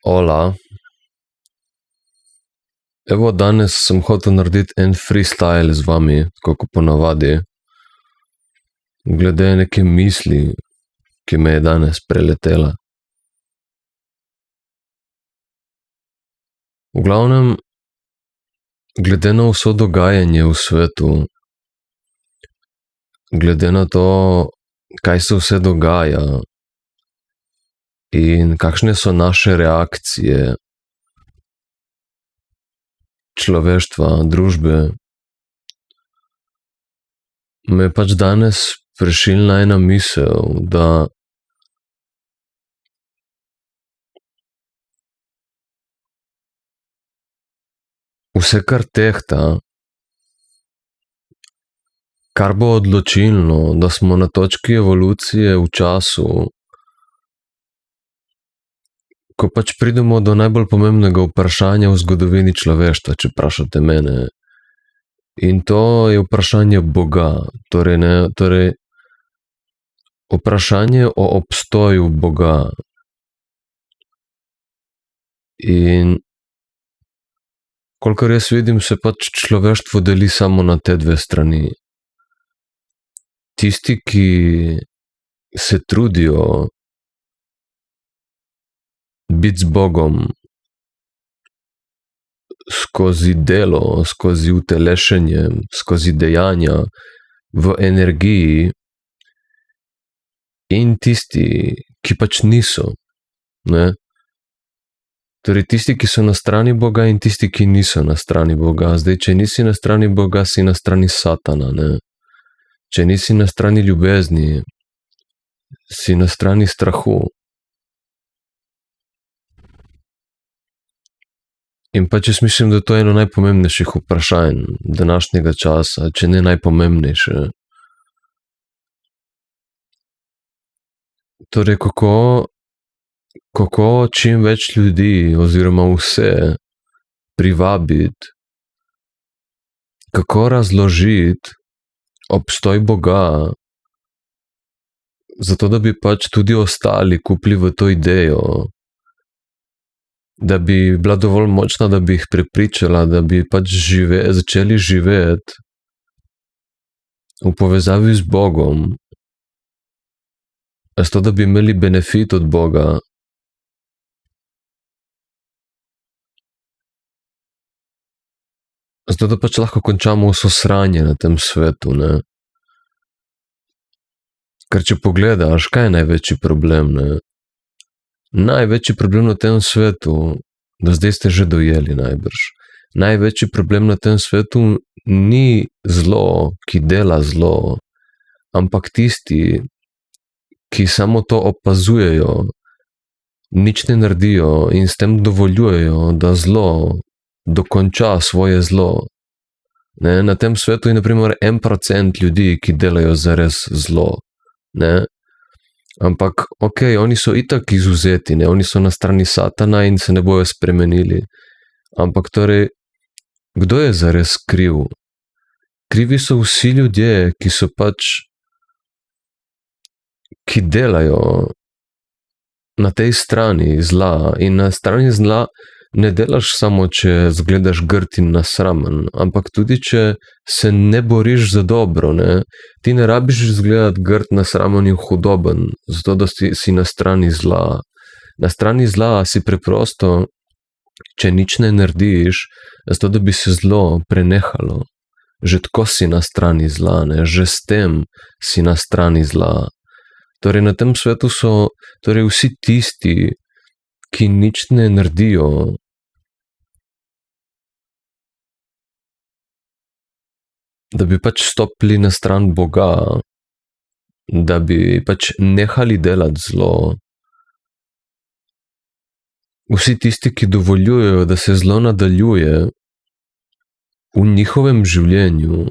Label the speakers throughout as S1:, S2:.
S1: Ola, evo danes sem hotel narediti en freestyle z vami, tako kot ponavadi, glede neke misli, ki me je danes preletela. V glavnem, glede na vso dogajanje v svetu, glede na to, kaj se vse dogaja in kakšne so naše reakcije človeštva, družbe, me je pač danes prešilna ena misel, da vse, kar tehta, kar bo odločilno, da smo na točki evolucije v času, ko pač pridemo do najbolj pomembnega vprašanja v zgodovini človeštva, če vprašate mene. In to je vprašanje Boga, torej vprašanje o obstoju Boga. In kolikor jaz vidim, se pač človeštvo deli samo na te dve strani. Tisti, ki se trudijo biti z Bogom skozi delo, skozi utelešenje, skozi dejanja v energiji, in tisti, ki pač niso, ne. Torej tisti, ki so na strani Boga, in tisti, ki niso na strani Boga. Zdaj, če nisi na strani Boga, si na strani Satana, ne. Če nisi na strani ljubezni, si na strani strahu. In pač jaz mislim, da to je eno najpomembnejših vprašanj današnjega časa, če ne najpomembnejše. Torej, kako čim več ljudi oziroma vse privabiti, kako razložiti obstoj Boga, zato da bi pač tudi ostali kupili v to idejo, da bi bila dovolj močna, da bi jih prepričala, da bi pač začeli živeti v povezavi z Bogom, zato da bi imeli benefit od Boga. Zato da pač lahko končamo vso sranje na tem svetu, ne. Ker če pogledaš, kaj je največji problem, ne? Največji problem na tem svetu, do zdaj ste že dojeli najbrž, največji problem na tem svetu ni zlo, ki dela zlo, ampak tisti, ki samo to opazujejo, nič ne naredijo in s tem dovoljujejo, da zlo dokonča svoje zlo. Ne, na tem svetu je na primer 1% ljudi, ki delajo zares zlo, ne. Ampak, okej, oni so itak izvzeti, ne, oni so na strani Satana in se ne bojo spremenili. Ampak torej, kdo je zares kriv? Krivi so vsi ljudje, ki so pač, ki delajo na tej strani zla, in na strani zla ne delaš samo, če zgledaš grd in nasramen, ampak tudi, če se ne boriš za dobro, ne. Ti ne rabiš izgledati grd, nasramen in hudoben, zato da si na strani zla. Na strani zla si preprosto, če nič ne narediš, zato da bi se zlo prenehalo. Že tako si na strani zla, ne, že s tem si na strani zla. Torej na tem svetu so torej vsi tisti, ki nič ne naredijo, da bi pač stopili na stran Boga, da bi pač nehali delati zlo. Vsi tisti, ki dovoljujejo, da se zlo nadaljuje v njihovem življenju,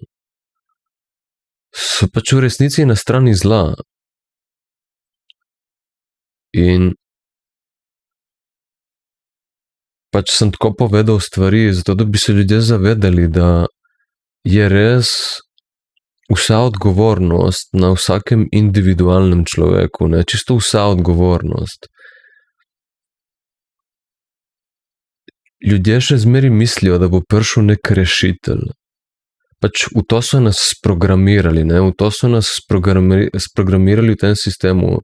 S1: so pač v resnici na strani zla. In pač sem tako povedal stvari, zato da bi se ljudje zavedali, da je res vsa odgovornost na vsakem individualnem človeku, ne, čisto vsa odgovornost. ljudje še zmeri mislijo, da bo prišel nek rešitelj. Pač v to so nas sprogramirali, ne? V to so nas sprogramirali v tem sistemu,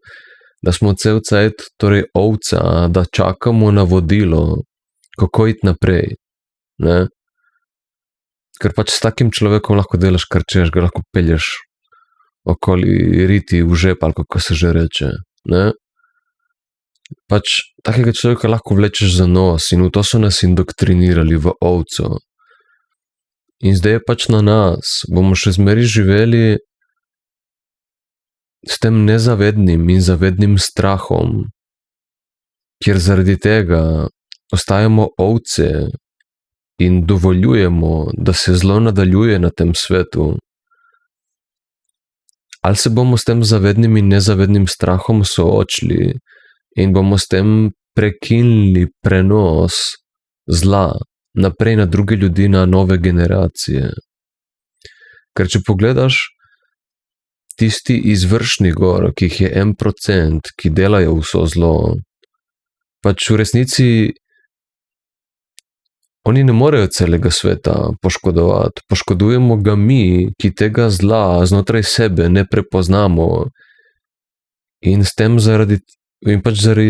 S1: da smo cel cajt, torej ovca, da čakamo na vodilo, kako iti naprej, ne? Ker pač s takim človekom lahko delaš, kar češ, ga lahko pelješ okoli riti v žep, ali kako se že reče, ne? Pač takega človeka lahko vlečeš za nos in v to so nas indoktrinirali v ovco. In zdaj je pač na nas, bomo še zmeri živeli s tem nezavednim in zavednim strahom, kjer zaradi tega ostajamo ovce in dovoljujemo, da se zlo nadaljuje na tem svetu. Ali se bomo s tem zavednim in nezavednim strahom soočili in bomo s tem prekinili prenos zla naprej na druge ljudi, na nove generacije. Ker če pogledaš tisti izvršni gor, ki jih je 1%, ki delajo vso zlo, pač v resnici oni ne morejo celega sveta poškodovati. Poškodujemo ga mi, ki tega zla znotraj sebe ne prepoznamo in s tem zaradi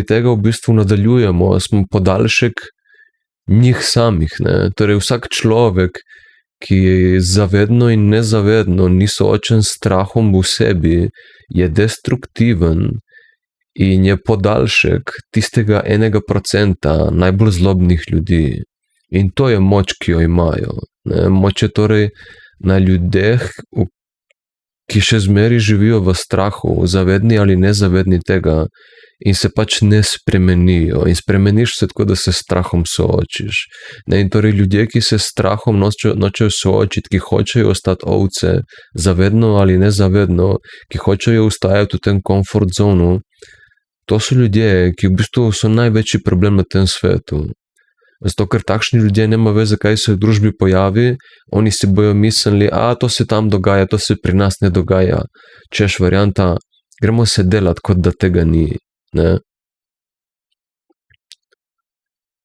S1: tega v bistvu nadaljujemo, smo podaljšek njih samih, ne? Torej vsak človek, ki je zavedno in nezavedno ni soočen s strahom v sebi, je destruktiven in je podaljšek tistega 1% najbolj zlobnih ljudi. In to je moč, ki jo imajo, ne? Moč je torej na ljudeh, ki še zmeri živijo v strahu, zavedni ali nezavedni tega, in se pač ne spremenijo. In spremeniš se tako, da se s strahom soočiš. Ne? In torej ljudje, ki se s strahom nočejo soočiti, ki hočejo ostati ovce, zavedno ali nezavedno, ki hočejo ustajati v tem comfort zonu, to so ljudje, ki v bistvu so največji problem na tem svetu. Zato, ker takšni ljudje nema veze, kaj se v družbi pojavi, oni si bojo mislili, to se tam dogaja, to se pri nas ne dogaja. Češ varianta, gremo se delati, kot da tega ni. Ne?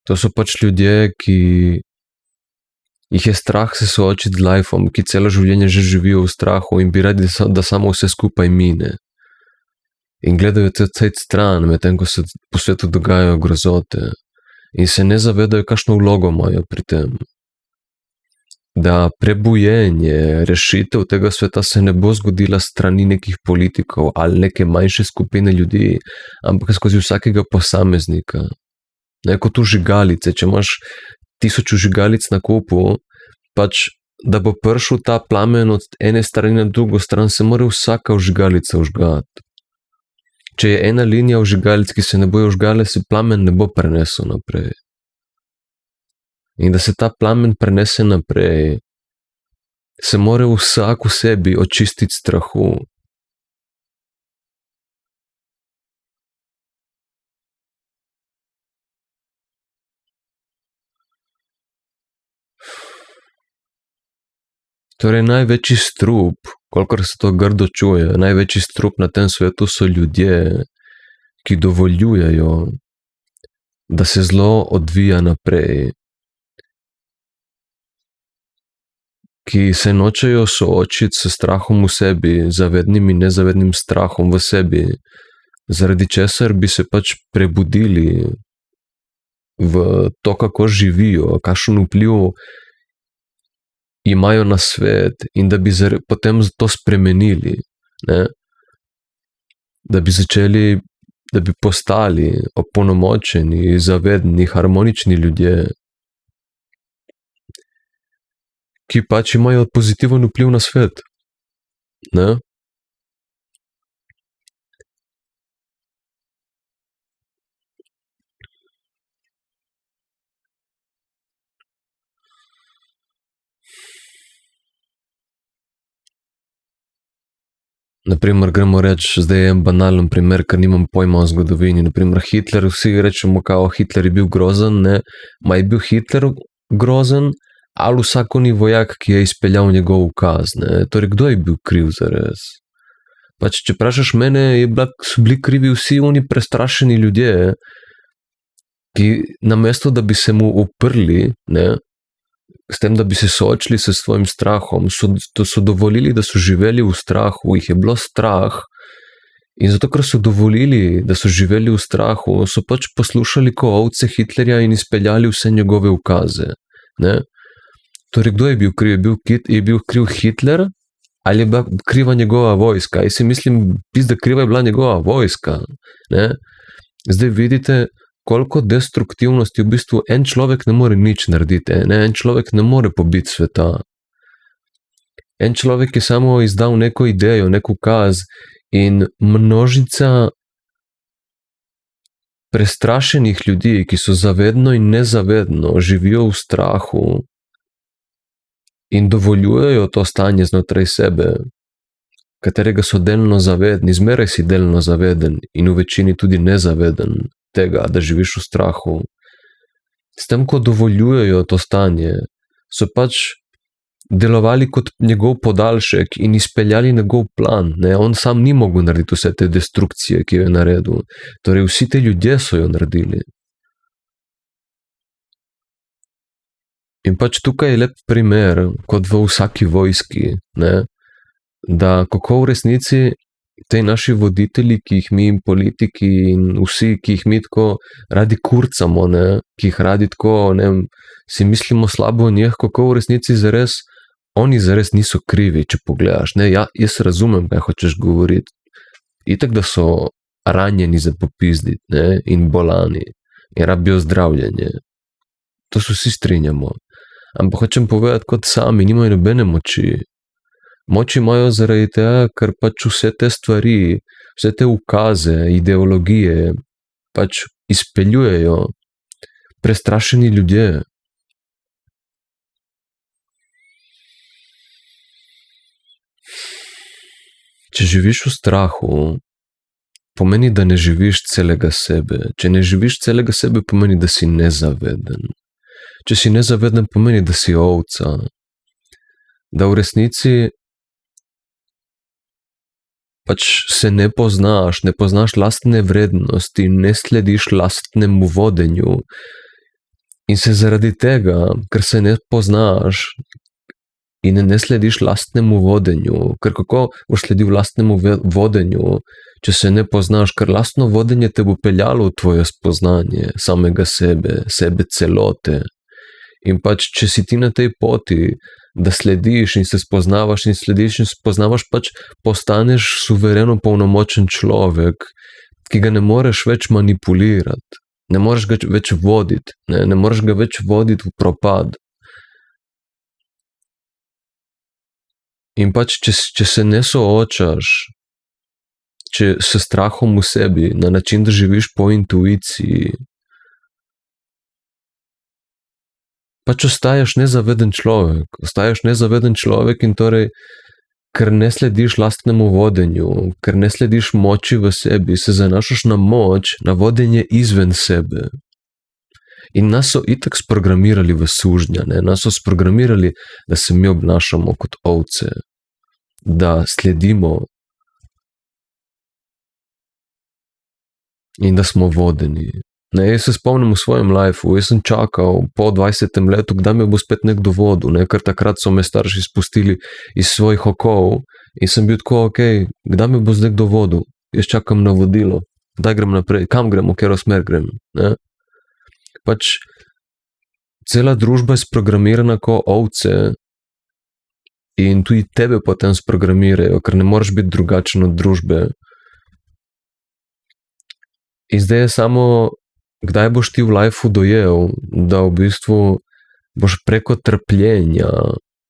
S1: To so pač ljudje, ki jih je strah se soočiti z lifeom, ki celo življenje že živijo v strahu in bi radi, da samo vse skupaj mine. In gledajo cel stran, medtem ko se po svetu dogajajo grozote. In se ne zavedajo, kakšno vlogo imajo pri tem. Da prebujenje, rešitev tega sveta se ne bo zgodila strani nekih politikov ali neke manjše skupine ljudi, ampak skozi vsakega posameznika. Ne, kot vžigalice, če imaš 1000 vžigalic na kupu, pač, da bo prišel ta plamen od ene strani na drugo stran, se mora vsaka vžigalica vžgati. Če je ena linija vžigalic, ki se ne bojo vžgale, se plamen ne bo prenesel naprej. In da se ta plamen prenese naprej, se mora vsak v sebi očistiti strahu. Torej največji strup, kolikor se to grdo čuje, največji strup na tem svetu so ljudje, ki dovoljujejo, da se zlo odvija naprej. Ki se nočejo soočiti s strahom v sebi, zavednim in nezavednim strahom v sebi, zaradi česar bi se pač prebudili v to, kako živijo, kakšen vpliv imajo na svet in da bi potem to spremenili, ne? Da bi postali opolnomočeni, zavedni, harmonični ljudje, ki pač imajo pozitiven vpliv na svet, ne? Naprimer, gremo reči, zdaj je en banalen primer, ker nimam pojma o zgodovini. Naprimer, Hitler, vsi rečemo, kao Hitler je bil grozen, ne? Ma je bil Hitler grozen, ali vsak oni vojak, ki je izpeljal njegov ukaz, ne? Torej, kdo je bil kriv zares? Pač, če vprašaš mene, so bili krivi vsi oni prestrašeni ljudje, ki namesto, da bi se mu uprli, ne, s tem, da bi se soočili s svojim strahom, so dovolili, da so živeli v strahu, jih je bilo strah. In zato, ker so dovolili, da so živeli v strahu, so pač poslušali kot ovce Hitlerja in izpeljali vse njegove ukaze. Ne? Torej, kdo je bil kriv? Je bil kriv Hitler ali je bila kriva njegova vojska? Jaz si mislim, da kriva je bila njegova vojska. Ne? Zdaj vidite, koliko destruktivnosti v bistvu en človek ne more nič narediti. Ne? En človek ne more pobiti sveta. En človek je samo izdal neko idejo, nek ukaz in množica prestrašenih ljudi, ki so zavedno in nezavedno živijo v strahu in dovoljujejo to stanje znotraj sebe, katerega so delno zavedni, zmeraj si delno zaveden in v večini tudi nezaveden tega, da živiš v strahu. S tem, ko dovoljujejo to stanje, so pač delovali kot njegov podaljšek in izpeljali njegov plan. Ne? On sam ni mogel narediti vse te destrukcije, ki jo je naredil. Torej, vsi te ljudje so jo naredili. In pač tukaj je lep primer, kot v vsaki vojski, ne? Da kako v resnici te naši voditelji, ki jih mi politiki in vsi, ki jih mi tako radi kurcamo, ne? Ki jih radi tako, ne, si mislimo slabo o njih, kako v resnici zares, oni zares niso krivi, če pogledaš. Ne? Ja, jaz razumem, kaj hočeš govoriti. Itak, da so ranjeni za popizditi, ne? In bolani in rabijo zdravljenje. To se vsi strinjamo. Ampak hočem povedati, kot sami nimajo nobene moči. Moč imajo zaradi tega, ker pač vse te stvari, vse te ukaze, ideologije pač izpeljujejo prestrašeni ljudje. Če živiš v strahu, pomeni, da ne živiš celega sebe. Če ne živiš celega sebe, pomeni, da si nezaveden. Če si nezaveden, pomeni, da si ovca. Da v resnici pač se ne poznaš lastne vrednosti, ne slediš lastnemu vodenju. In se zaradi tega, ker se ne poznaš in ne slediš lastnemu vodenju, ker kako boš sledil lastnemu vodenju, če se ne poznaš, ker lastno vodenje te bo peljalo v tvoje spoznanje samega sebe celote. In pač, če si ti na tej poti, da slediš in se spoznavaš in slediš in spoznavaš, pač postaneš suvereno polnomočen človek, ki ga ne moreš več manipulirati, ne moreš ga več voditi, ne moreš ga več voditi v propad. In pač, če se ne soočaš s strahom v sebi, na način, da živiš po intuiciji, pač ostaješ nezaveden človek in torej, ker ne slediš lastnemu vodenju, ker ne slediš moči v sebi, se zanašaš na moč, na vodenje izven sebe. In nas so itak sprogramirali v sužnja, ne? Nas so sprogramirali, da se mi obnašamo kot ovce, da sledimo in da smo vodeni. Ne, jaz se spomnim v svojem lifeu, jaz sem čakal po 20. letu, kdaj me bo spet nekdo vodil, ne? Ker takrat so me starši spustili iz svojih okov in sem bil tako, ok, kdaj me bo zdaj kdo vodil? Jaz čakam na vodilo, kdaj grem naprej, kam grem, v katero smer grem, ne? Pač cela družba je sprogramirana kot ovce in tudi tebe potem sprogramirajo, ker ne moreš biti drugačen od družbe. In zdaj je samo, kdaj boš ti v lifeu dojel, da v bistvu boš preko trpljenja,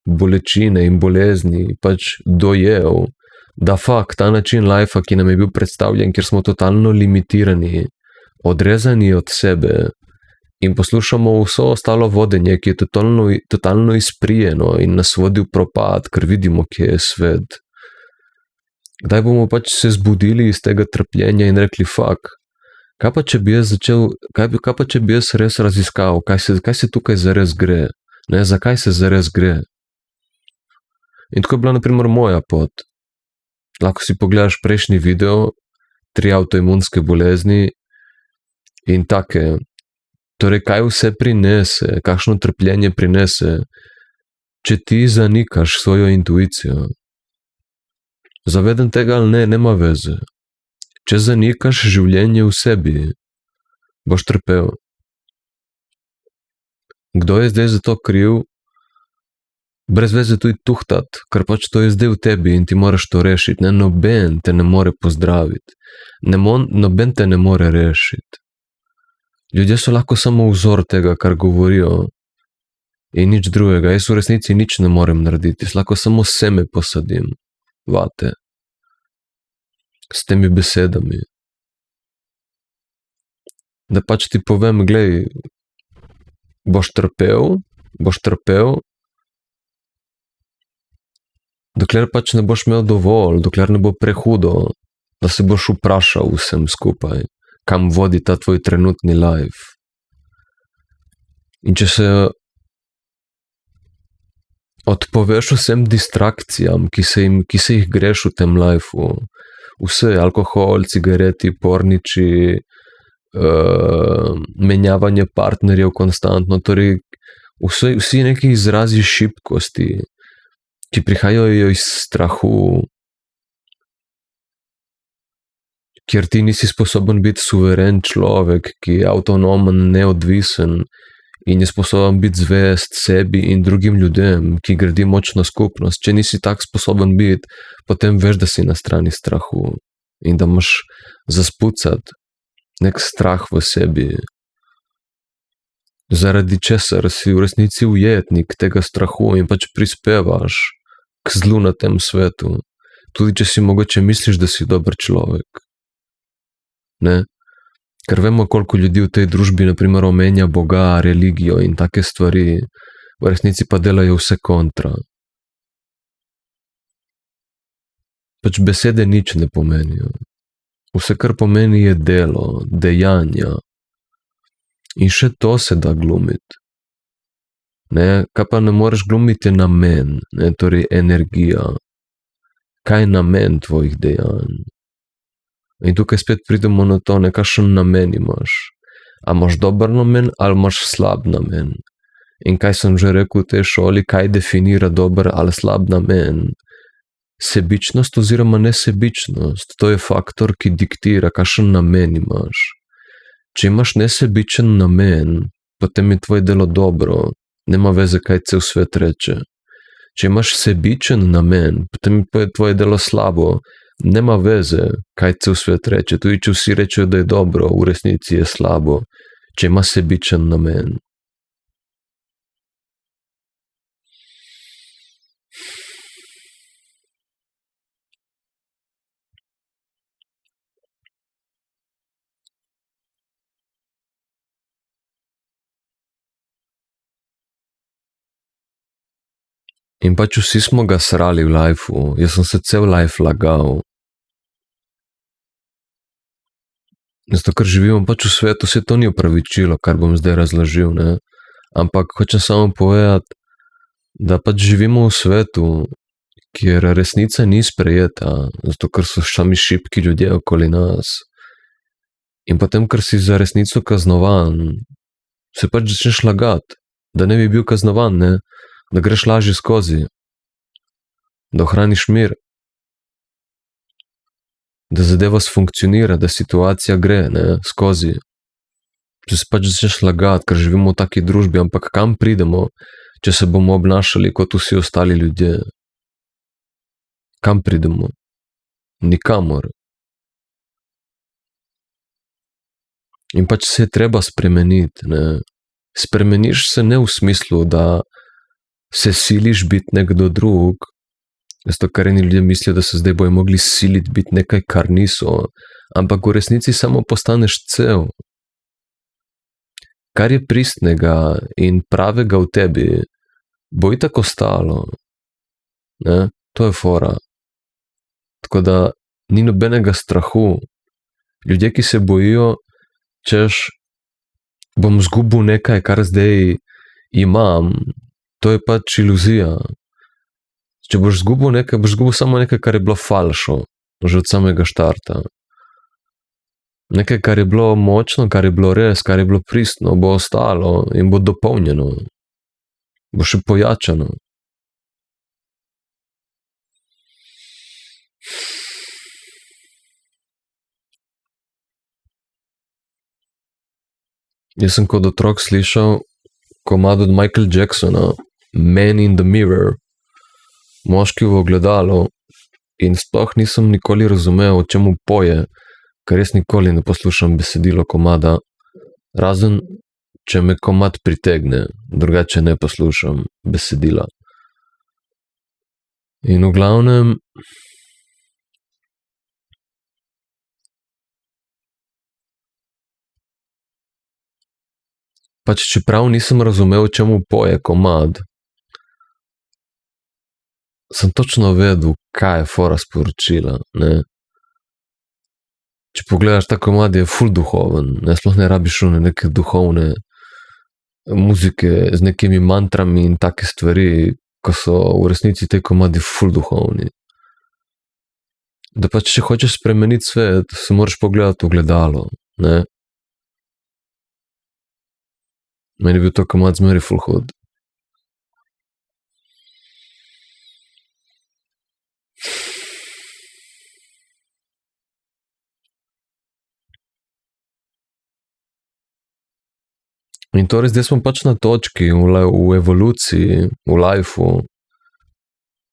S1: bolečine in bolezni pač dojel, da ta način lifea, ki nam je bil predstavljen, kjer smo totalno limitirani, odrezani od sebe in poslušamo vso ostalo vodenje, ki je totalno izprijeno in nas vodi v propad, ker vidimo, kje je svet. Kdaj bomo pač se zbudili iz tega trpljenja in rekli, kaj pa če bi jaz res raziskal, kaj se tukaj zares gre, ne, zakaj se zares gre. In tako je bila na primer moja pot. Lahko si pogledaš prejšnji video, 3 avtoimunske bolezni in take. Torej, kaj vse prinese, kakšno trpljenje prinese, če ti zanikaš svojo intuicijo. Zaveden tega ali ne, nema veze. Če zanikaš življenje v sebi, boš trpel. Kdo je zdaj za to kriv? Brez veze tudi tuhtat, ker pač to je zdaj v tebi in ti moraš to rešiti. Ne, noben te ne more pozdraviti. Noben te ne more rešiti. Ljudje so lahko samo vzor tega, kar govorijo in nič drugega. Jaz v resnici nič ne morem narediti. Jaz lahko samo seme posadim vate s temi besedami. Da pač ti povem, glej, boš trpel, dokler pač ne boš imel dovolj, dokler ne bo prehudo, da se boš vprašal vsem skupaj, kam vodi ta tvoj trenutni life. In če se odpoveš vsem distrakcijam, ki se jih greš v tem lifeu, vse, alkohol, cigareti, porniči, menjavanje partnerjev konstantno, torej vsi neki izrazi šibkosti, ki prihajajo iz strahu, kjer ti nisi sposoben biti suveren človek, ki je avtonomen, neodvisen in je sposoben biti zvest sebi in drugim ljudem, ki gradi močno skupnost. Če nisi tak sposoben biti, potem veš, da si na strani strahu in da imaš zaspucati nek strah v sebi. Zaradi česar si v resnici ujetnik tega strahu in pač prispevaš k zlu na tem svetu. Tudi če si mogoče misliš, da si dober človek. Ne? Ker vemo, koliko ljudi v tej družbi naprimer omenja Boga, religijo in take stvari, v resnici pa delajo vse kontra. Pač besede nič ne pomenijo. Vse, kar pomeni, je delo, dejanja. In še to se da glumiti. Ne? Kaj pa ne moreš glumiti, je namen, ne? Torej energija. Kaj je namen tvojih dejanj? In tukaj spet pridemo na to, kakšen namen imaš. A imaš dober namen ali imaš slab namen? In kaj sem že rekel v tej šoli, kaj definira dober ali slab namen? Sebičnost oziroma nesebičnost, to je faktor, ki diktira, kakšen namen imaš. Če imaš nesebičen namen, potem je tvoje delo dobro, nema veze, kaj cel svet reče. Če imaš sebičen namen, potem je tvoje delo slabo, nema veze, kaj cel svet reče. Tudi če vsi rečejo, da je dobro, v resnici je slabo, če ima sebičen namen. In pač vsi smo ga srali v lifeu, jaz sem se cel life lagal. Zato, ker živimo pač v svetu, se to ni opravičilo, kar bom zdaj razložil, ne? Ampak hočem samo povedati, da pač živimo v svetu, kjer resnica ni sprejeta, zato, ker so sami šibki ljudje okoli nas. In potem, ker si za resnico kaznovan, se pač začneš lagati, da ne bi bil kaznovan, ne? Da greš lažje skozi, da ohraniš mir, da zadeva sfunkcionira, da situacija gre, ne, skozi. Če se pač začneš lagati, ker živimo v taki družbi, ampak kam pridemo, če se bomo obnašali kot vsi ostali ljudje? Kam pridemo? Nikamor. In pač se je treba spremeniti, ne. Spremeniš se ne v smislu, da se siliš biti nekdo drug, zato ker eni ljudje mislijo, da se zdaj bojo mogli siliti biti nekaj, kar niso, ampak v resnici samo postaneš cel. Kar je pristnega in pravega v tebi, bo itak ostalo. Ne? To je fora. Tako da ni nobenega strahu. Ljudje, ki se bojijo, češ, bom zgubil nekaj, kar zdaj imam, to je pač iluzija. Če boš zgubil nekaj, boš zgubil samo nekaj, kar je bilo falšo, že od samega štarta. Nekaj, kar je bilo močno, kar je bilo res, kar je bilo pristno, bo ostalo in bo dopolnjeno, bo še pojačano. Jaz sem kot otrok slišal komad od Michael Jacksona, Man in the Mirror, moški v ogledalu, in sploh nisem nikoli razumel, o čemu poje, ker res nikoli ne poslušam besedilo komada, razen če me komad pritegne, drugače ne poslušam besedila. In v glavnem pač čeprav nisem razumel, čemu poje komad, sem točno vedel, kaj je fora sporočila, ne. Če pogledaš, ta komad je ful duhoven, ne, sploh ne rabiš neke duhovne muzike z nekimi mantrami in take stvari, ko so v resnici te komadi ful duhovni. Da pač, če hočeš spremeniti svet, se moraš pogledati v ogledalo, ne. Meni je bil to komad zmeri ful hud. In torej zdaj smo pač na točki v evoluciji, v lifeu,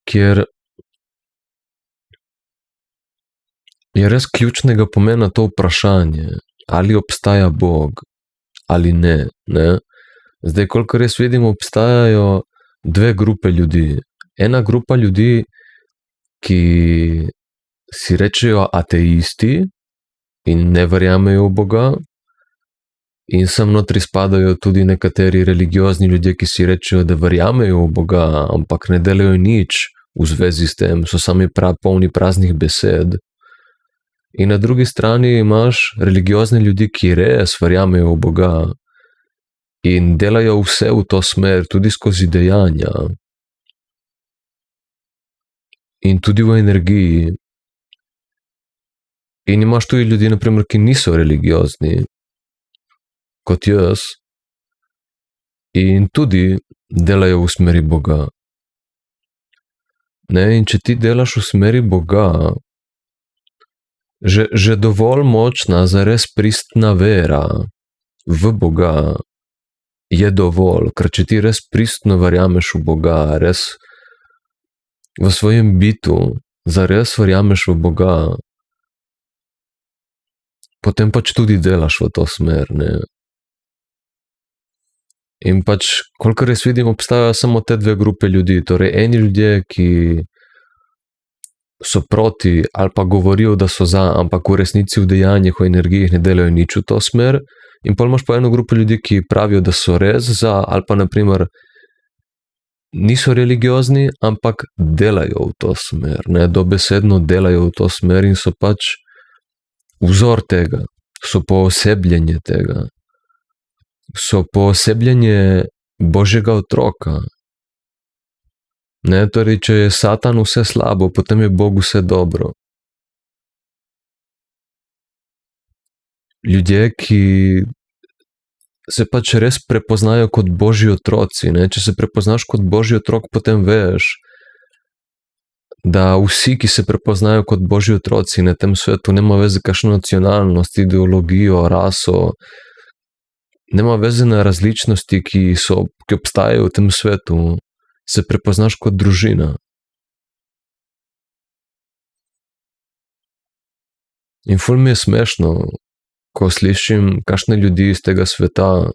S1: kjer je res ključnega pomena to vprašanje, ali obstaja Bog ali ne, ne. Zdaj, kolikor jaz vidim, obstajajo dve grupe ljudi. Ena grupa ljudi, ki si rečejo ateisti in ne verjamejo v Boga, in sem notri spadajo tudi nekateri religiozni ljudje, ki si rečejo, da verjamejo v Boga, ampak ne delajo nič v zvezi s tem, so sami polni praznih besed. In na drugi strani imaš religiozne ljudi, ki res verjamejo v Boga in delajo vse v to smer, tudi skozi dejanja. In tudi v energiji. In imaš tudi ljudi, na primer, ki niso religiozni, kot jaz, in tudi delajo v smeri Boga. Ne, in če ti delaš v smeri Boga, že dovolj močna, zares pristna vera v Boga je dovolj, ker če ti res pristno verjameš v Boga, res v svojem bitu, zares verjameš v Boga, potem pač tudi delaš v to smer, ne. In pač, kolikor jaz vidim, obstajajo samo te dve grupe ljudi, torej eni ljudje, ki so proti ali pa govorijo, da so za, ampak v resnici v dejanjih, v energijih ne delajo nič v to smer, in pol imaš pa eno grupo ljudi, ki pravijo, da so res za, ali pa na primer niso religiozni, ampak delajo v to smer, ne, dobesedno delajo v to smer in so pač vzor tega, so poosebljenje tega. So poosebljenje Božjega otroka. Ne, torej, če je Satan vse slabo, potem je Bog vse dobro. Ljudje, ki se pač res prepoznajo kot Božji otroci, ne, če se prepoznaš kot Božji otrok, potem veš, da vsi, ki se prepoznajo kot Božji otroci na tem svetu, nema veze kakšno nacionalnost, ideologijo, raso, nema veze na različnosti, ki obstajajo v tem svetu, se prepoznaš kot družina. In ful mi je smešno, ko slišim kakšne ljudi iz tega sveta,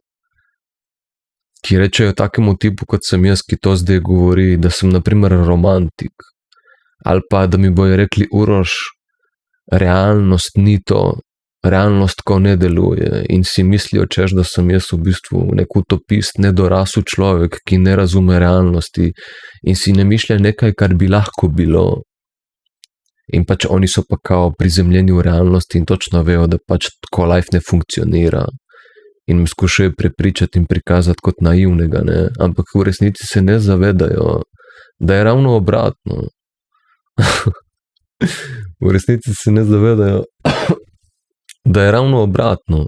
S1: ki rečejo takemu tipu, kot sem jaz, ki to zdaj govori, da sem na primer romantik, ali pa da mi bojo rekli: Uroš, realnost ni to, realnost ko ne deluje, in si mislijo, češ, da sem jaz v bistvu nek utopist, nedorasel človek, ki ne razume realnosti in si ne mišlja nekaj, kar bi lahko bilo. In pač oni so pa kao prizemljeni v realnosti in točno vejo, da pač tako life ne funkcionira. In me skušajo prepričati in prikazati kot naivnega, ne, ampak v resnici se ne zavedajo, da je ravno obratno. V resnici se ne zavedajo, da je ravno obratno.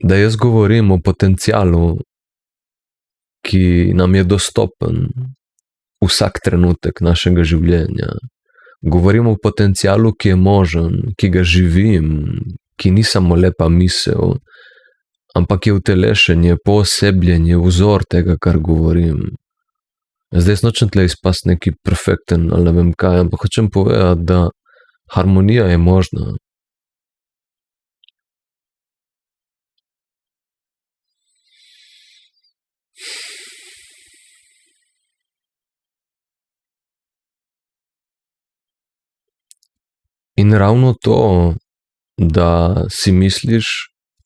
S1: Da jaz govorim o potencialu, ki nam je dostopen vsak trenutek našega življenja. Govorim o potencialu, ki je možen, ki ga živim, ki ni samo lepa misel, ampak je utelešenje, poosebljenje, vzor tega, kar govorim. Zdaj nočem tle izpasti neki perfekten ali ne vem kaj, ampak hočem povedati, da harmonija je možna. In ravno to, da si misliš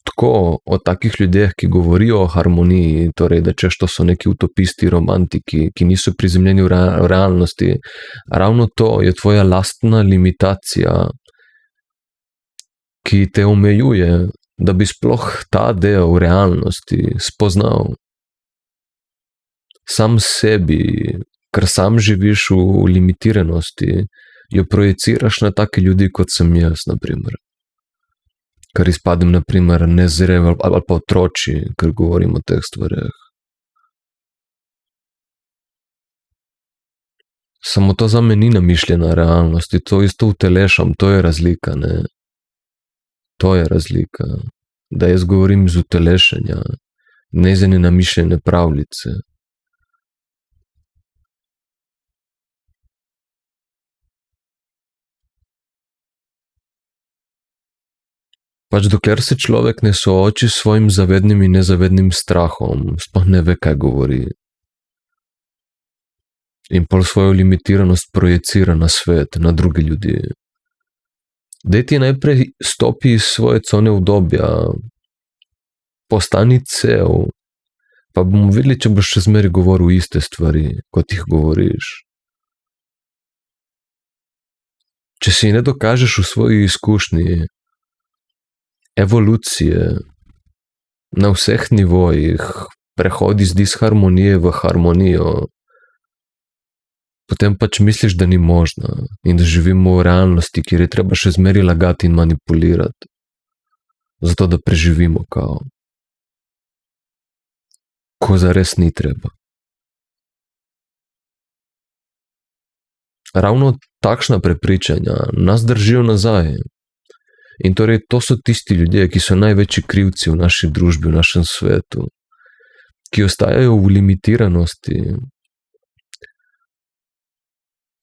S1: tako o takih ljudeh, ki govorijo o harmoniji, torej da češ to so neki utopisti, romantiki, ki niso prizemljeni v realnosti, ravno to je tvoja lastna limitacija, ki te omejuje, da bi sploh ta del realnosti spoznal. Sam sebi, ker sam živiš v limitiranosti, jo projiciraš na take ljudi, kot sem jaz, naprimer. Ker izpadem, naprimer, nezrel ali pa otroči, ker govorim o teh stvareh. Samo to zame ni namišljena realnost, to isto utelešam, to je razlika, ne. To je razlika, da jaz govorim iz utelešenja, ne iz ene namišljene pravljice. Pač dokler se človek ne sooči s svojim zavednim in nezavednim strahom, sploh ne ve, kaj govori. In pol svojo limitiranost projicira na svet, na druge ljudi. Daj ti najprej stopi iz svoje cone udobja, postani cel, pa bomo videli, če boš še zmeraj govoril iste stvari, kot jih govoriš. Če si ne dokažeš v svoji izkušnji evolucije na vseh nivojih, prehod iz disharmonije v harmonijo, potem pač misliš, da ni možno in da živimo v realnosti, kjer je treba še zmeraj lagati in manipulirati, zato da preživimo kao. Ko zares ni treba. Ravno takšna prepričanja nas držijo nazaj. In torej to so tisti ljudje, ki so največji krivci v naši družbi, v našem svetu, ki ostajajo v limitiranosti,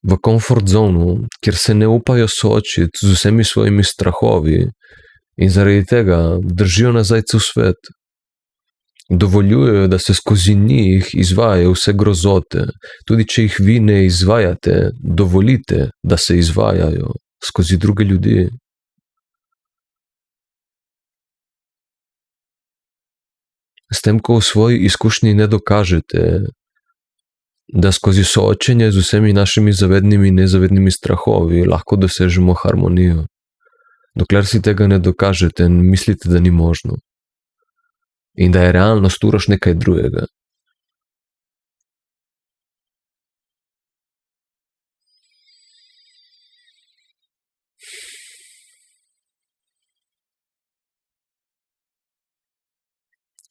S1: v comfort zonu, kjer se ne upajo soočiti z vsemi svojimi strahovi in zaradi tega držijo nazaj cel svet. Dovoljujejo, da se skozi njih izvajajo vse grozote, tudi če jih vi ne izvajate, dovolite, da se izvajajo skozi druge ljudi. S tem, ko v svoji izkušnji ne dokažete, da skozi soočenje z vsemi našimi zavednimi in nezavednimi strahovi lahko dosežemo harmonijo. Dokler si tega ne dokažete, mislite, da ni možno. In da je realnost uraš nekaj drugega.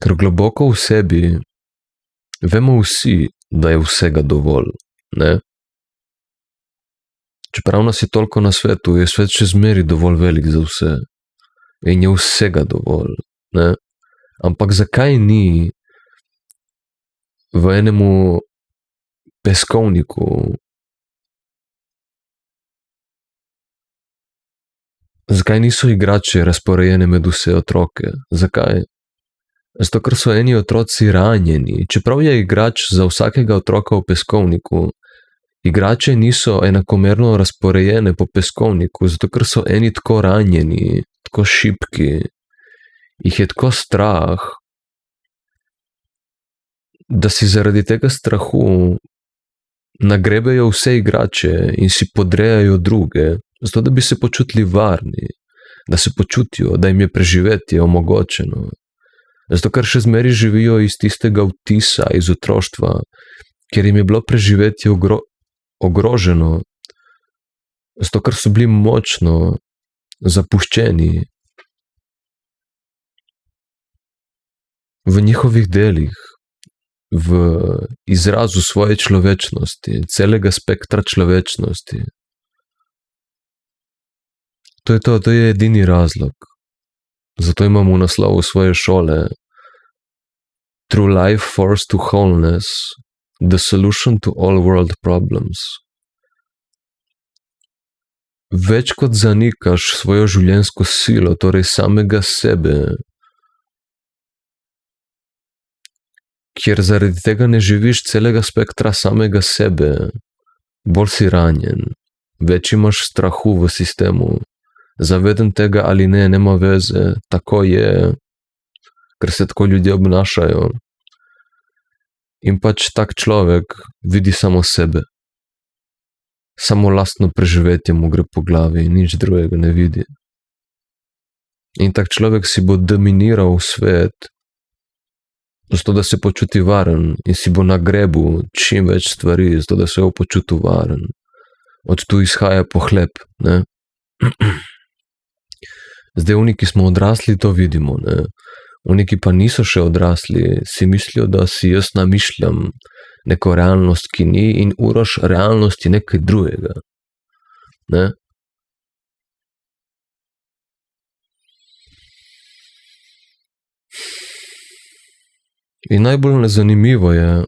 S1: Ker globoko v sebi vemo vsi, da je vsega dovolj, ne? Čeprav nas je toliko na svetu, je svet še zmeraj dovolj velik za vse. In je vsega dovolj, ne? Ampak zakaj ni v enemu peskovniku, zakaj niso igrače razporejene med vse otroke? Zakaj? Zato, ker so eni otroci ranjeni. Čeprav je igrač za vsakega otroka v peskovniku, igrače niso enakomerno razporejene po peskovniku, zato, ker so eni tako ranjeni, tako šibki, jih je tako strah, da si zaradi tega strahu nagrebejo vse igrače in si podrejajo druge, zato da bi se počutili varni, da se počutijo, da jim je preživetje omogočeno. Zato, ker še zmeraj živijo iz tistega vtisa, iz otroštva, kjer jim je bilo preživetje ogroženo, zato ker so bili močno zapuščeni v njihovih delih, v izrazu svoje človečnosti, celega spektra človečnosti. To je edini razlog. Zato imamo v naslovu svoje šole Through Life Force to Wholeness, The Solution to All World Problems. Več kot zanikaš svojo življenjsko silo, torej samega sebe, kjer zaradi tega ne živiš celega spektra samega sebe, bolj si ranjen, več imaš strahu v sistemu, zaveden tega ali ne, nema veze, tako je, ker se tako ljudje obnašajo. In pač tak človek vidi samo sebe. Samo lastno preživetje mu gre po glavi, nič drugega ne vidi. In tak človek si bo dominiral svet, zato da se počuti varen in si bo na grebu čim več stvari, zato da se bo počutil varen. Od tu izhaja pohlep, ne? Zdaj, oni, ki smo odrasli, to vidimo, ne? Oni, ki pa niso še odrasli, si mislijo, da si jaz namišljam neko realnost, ki ni, in Uroš, realnost je nekaj drugega. Ne? In najbolj zanimivo je,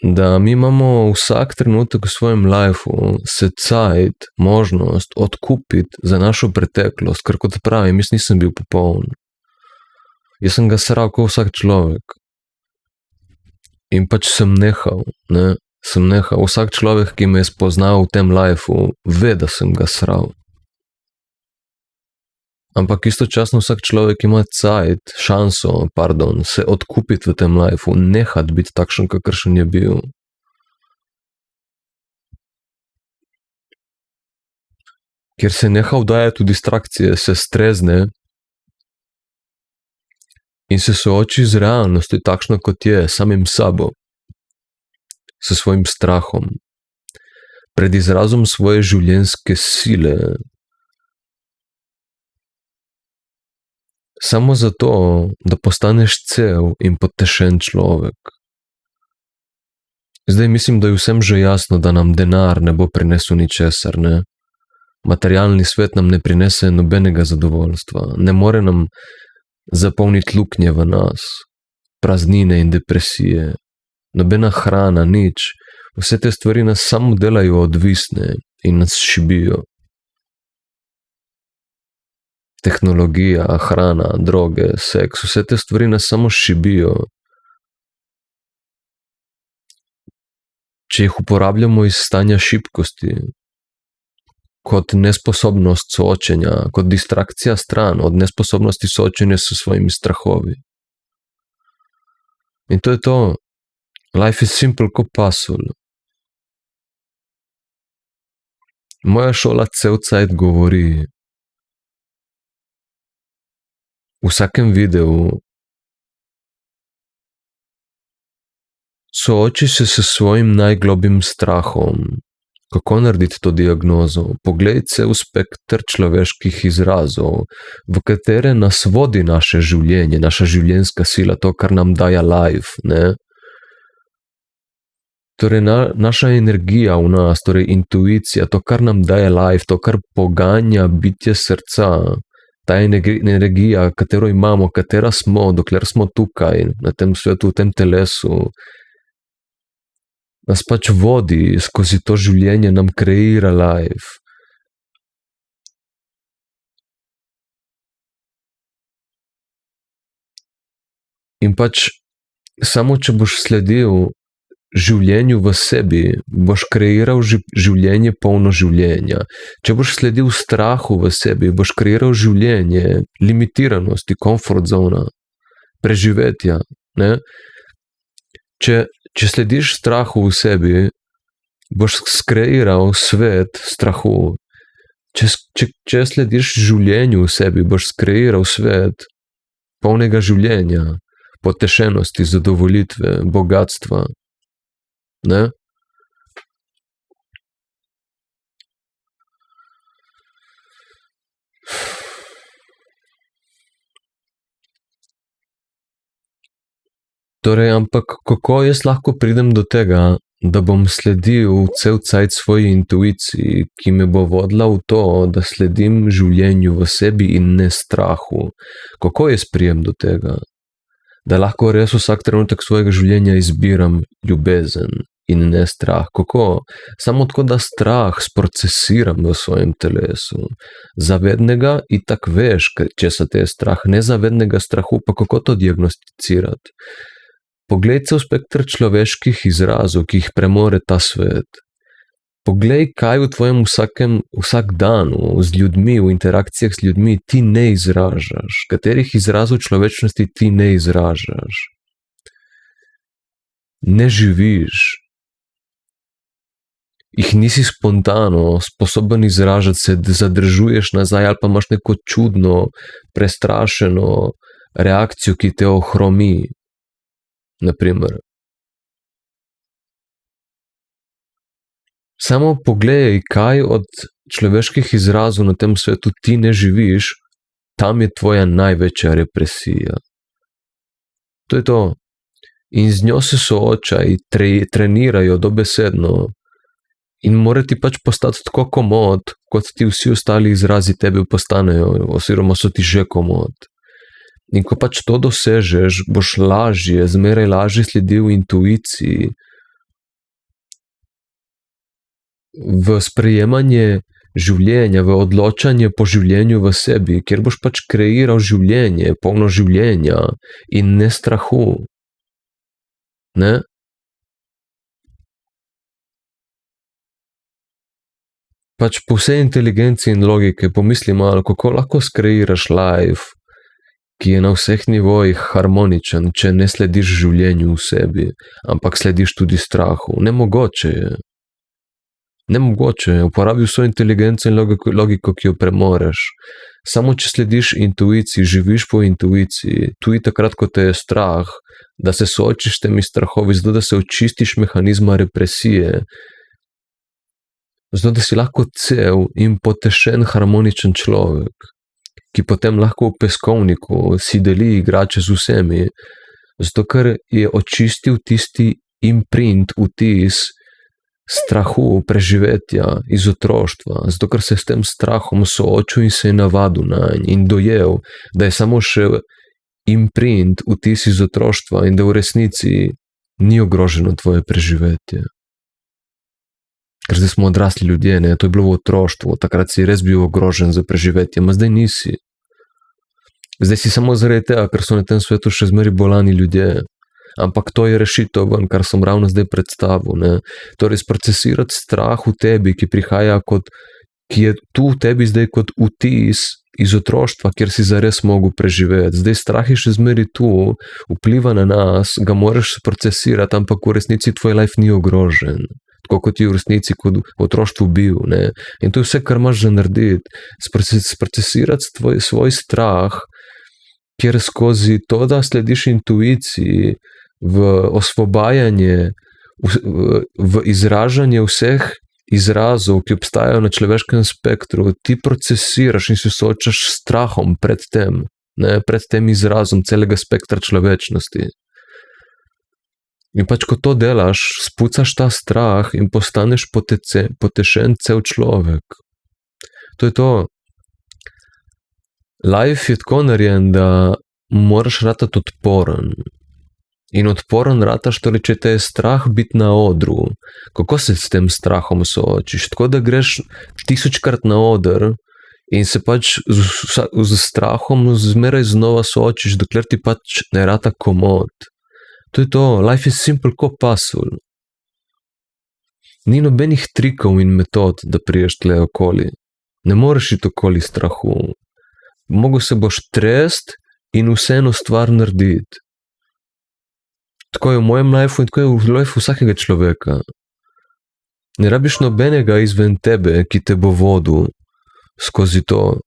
S1: da mi imamo vsak trenutek v svojem lifeu se cajt, možnost odkupiti za našo preteklost, ker kot pravim, jaz nisem bil popoln. Jaz sem ga sral kot vsak človek. In pač sem nehal, ne? Sem nehal. Vsak človek, ki me je spoznal v tem lifeu, ve, da sem ga sral. Ampak istočasno vsak človek ima cajt, šanso, se odkupiti v tem lifeu, nehati biti takšen, kakršen je bil. Ker se neha vdajati v distrakcije, se strezne in se sooči z realnostjo takšno, kot je, samim sabo, s svojim strahom, pred izrazom svoje življenjske sile. Samo zato, da postaneš cel in potešen človek. Zdaj mislim, da je vsem že jasno, da nam denar ne bo prinesel ničesar, ne? Materialni svet nam ne prinese nobenega zadovoljstva, ne more nam zapolniti luknje v nas, praznine in depresije, nobena hrana, nič. Vse te stvari nas samo delajo odvisne in nas šibijo. Tehnologija, hrana, droge, seks, vse te stvari nas samo šibijo. Če jih uporabljamo iz stanja šibkosti, kot nesposobnost soočenja, kot distrakcija stran od nesposobnosti soočenja s svojimi strahovi. In to je to. Life is simple kot puzzle. Moja šola cel cajt govori, v vsakem videu, sooči se s svojim najglobjim strahom. Kako narediti to diagnozo? Poglej cel spekter človeških izrazov, v katere nas vodi naše življenje, naša življenjska sila, to, kar nam daje life, ne? Torej, naša energija v nas, torej intuicija, to, kar nam daje life, to, kar poganja bitje srca, ta energija, katero imamo, katera smo, dokler smo tukaj, na tem svetu, v tem telesu, nas pač vodi skozi to življenje, nam kreira life. In pač samo, če boš sledil življenju v sebi, boš kreiral življenje polno življenja. Če boš sledil strahu v sebi, boš kreiral življenje limitiranosti, comfort zona, preživetja, ne? Če slediš strahu v sebi, boš skreiral svet strahu. Če slediš življenju v sebi, boš skreiral svet polnega življenja, potešenosti, zadovoljitve, bogatstva. Ne? Torej, ampak kako jaz lahko pridem do tega, da bom sledil cel cajt svoji intuiciji, ki me bo vodila v to, da sledim življenju v sebi in ne strahu? Kako jaz prijem do tega? Da lahko res vsak trenutek svojega življenja izbiram ljubezen in ne strah. Kako? Samo tako, da strah sprocesiram v svojem telesu. Zavednega itak veš, česa te je strah. Nezavednega strahu, pa kako to diagnosticirati? Poglej cel spektr človeških izrazov, ki jih premore ta svet. Poglej, kaj v tvojem vsakdanu z ljudmi, v interakcijah z ljudmi ti ne izražaš, katerih izrazov človečnosti ti ne izražaš. Ne živiš. Jih nisi spontano sposoben izražati, se zadržuješ nazaj ali pa imaš neko čudno, prestrašeno reakcijo, ki te ohromi. Naprimer. Samo pogledaj, kaj od človeških izrazov na tem svetu ti ne živiš, tam je tvoja največja represija. To je to. In z njo se soočaj, trenirajo dobesedno in mora ti pač postati tako komod, kot ti vsi ostali izrazi tebi postanejo, oziroma so ti že komod. In ko pač to dosežeš, boš lažje, zmeraj lažje sledil intuiciji v sprejemanje življenja, v odločanje po življenju v sebi, kjer boš pač kreiral življenje, polno življenja in ne strahu. Ne? Pač po vsej inteligenci in logike pomisli malo, kako lahko skreiraš life, ki je na vseh nivojih harmoničen, če ne slediš življenju v sebi, ampak slediš tudi strahu. Nemogoče je. Nemogoče je. Uporabi vso inteligenco in logiko, ki jo premoreš. Samo če slediš intuiciji, živiš po intuiciji, tudi takrat, ko te je strah, da se soočiš s temi strahovi, zato da se očistiš mehanizma represije, zato da si lahko cel in potešen harmoničen človek, ki potem lahko v peskovniku si deli igrače z vsemi, zato ker je očistil tisti imprint, vtis strahu, preživetja iz otroštva, zato ker se s tem strahom soočil in se je navadil nanj in dojel, da je samo še imprint, vtis iz otroštva in da v resnici ni ogroženo tvoje preživetje. Ker zdaj smo odrasli ljudje, ne? To je bilo v otroštvu, takrat si res bil ogrožen za preživetje, ma zdaj nisi. Zdaj si samo zaradi tega, ker so na tem svetu še zmeri bolani ljudje. Ampak to je rešitev ven, kar sem ravno zdaj predstavil. Ne? Torej, sprocesirati strah v tebi, ki prihaja ki je tu v tebi zdaj kot vtis iz otroštva, kjer si zares mogel preživeti. Zdaj strah je še zmeri tu, vpliva na nas, ga moraš sprocesirati, ampak v resnici tvoj life ni ogrožen. Tako kot je v resnici kot v otroštvu bil. Ne? In to je vse, kar imaš za narediti. Sprocesirati svoj strah, kjer skozi to, da slediš intuiciji, v osvobajanje, v izražanje vseh izrazov, ki obstajajo na človeškem spektru, ti procesiraš in se soočaš s strahom pred tem, ne? Pred tem izrazom celega spektra človečnosti. In pač, ko to delaš, spucaš ta strah in postaneš potešen cel človek. To je to. Life je tako narejen, da moraš ratati odporen. In odporen rataš, torej, če te je strah biti na odru. Kako se s tem strahom soočiš? Tako, da greš 1000-krat na oder in se pač z strahom zmeraj znova soočiš, dokler ti pač ne rata komod. To je to, life is simple kot pasulj. Ni nobenih trikov in metod, da priješ tle okoli. Ne moreš iti okoli strahu. Mogo se boš trest in vseeno stvar narediti. Tako je v mojem lifeu in tako je v lifeu vsakega človeka. Ne rabiš nobenega izven tebe, ki te bo vodil skozi to.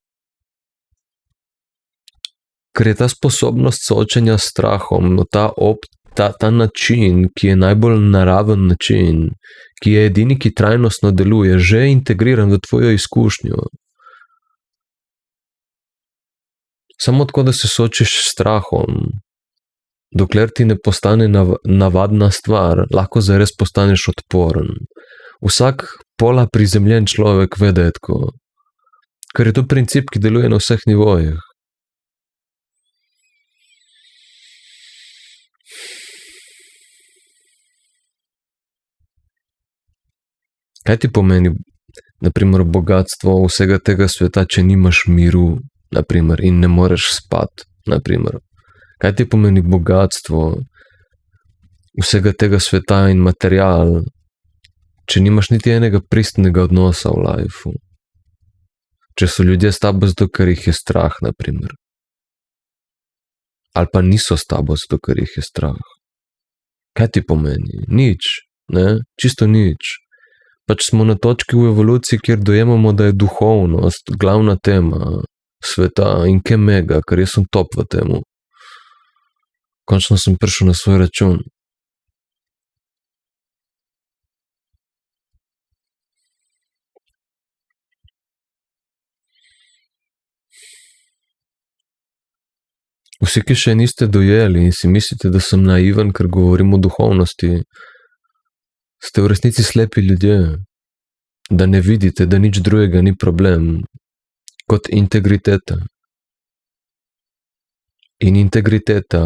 S1: Ker je ta sposobnost soočenja s strahom, no ta način, ki je najbolj naraven način, ki je edini, ki trajnostno deluje, že integriran v tvojo izkušnjo. Samo tako, da se soočiš s strahom, dokler ti ne postane navadna stvar, lahko zares postaneš odporen. Vsak pola prizemljen človek ve, da je tako. Ker je to princip, ki deluje na vseh nivojih. Kaj ti pomeni, naprimer, bogatstvo vsega tega sveta, če nimaš miru, naprimer, in ne moreš spati, naprimer? Kaj ti pomeni bogatstvo vsega tega sveta in material, če nimaš niti enega pristnega odnosa v lifeu? Če so ljudje s tabo zato, ker jih je strah, naprimer. Ali pa niso s tabo zato, ker jih je strah. Kaj ti pomeni? Nič, ne? Čisto nič. Pač smo na točki v evoluciji, kjer dojemamo, da je duhovnost glavna tema sveta in kaj mega, ker jaz sem top v temu. Končno sem prišel na svoj račun. Vsi, ki še niste dojeli in si mislite, da sem naiven, ker govorim o duhovnosti, ste v resnici slepi ljudje, da ne vidite, da nič drugega ni problem kot integriteta. In integriteta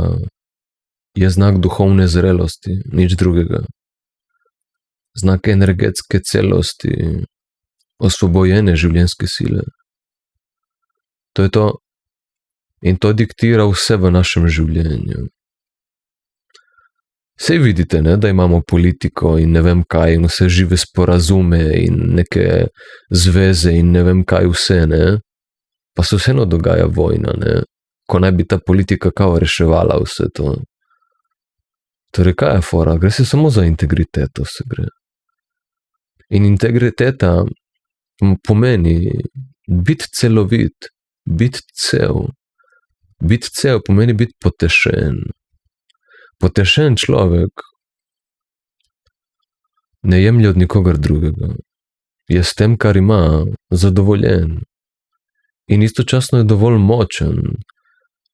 S1: je znak duhovne zrelosti, nič drugega. Znak energetske celosti, osvobojene življenjske sile. To je to. In to diktira vse v našem življenju. Sej vidite, ne, da imamo politiko in ne vem kaj, in vse žive sporazume in neke zveze in ne vem kaj vse, ne. Pa se vseeno dogaja vojna, ne, ko naj bi ta politika kao reševala vse to. Torej, kaj je fora? Gre se samo za integriteto, se gre. In integriteta pomeni biti celovit, biti cel. Biti cel pomeni biti potešen. Potešen človek ne jemlje od nikogar drugega. Je s tem, kar ima, zadovoljen. In istočasno je dovolj močen,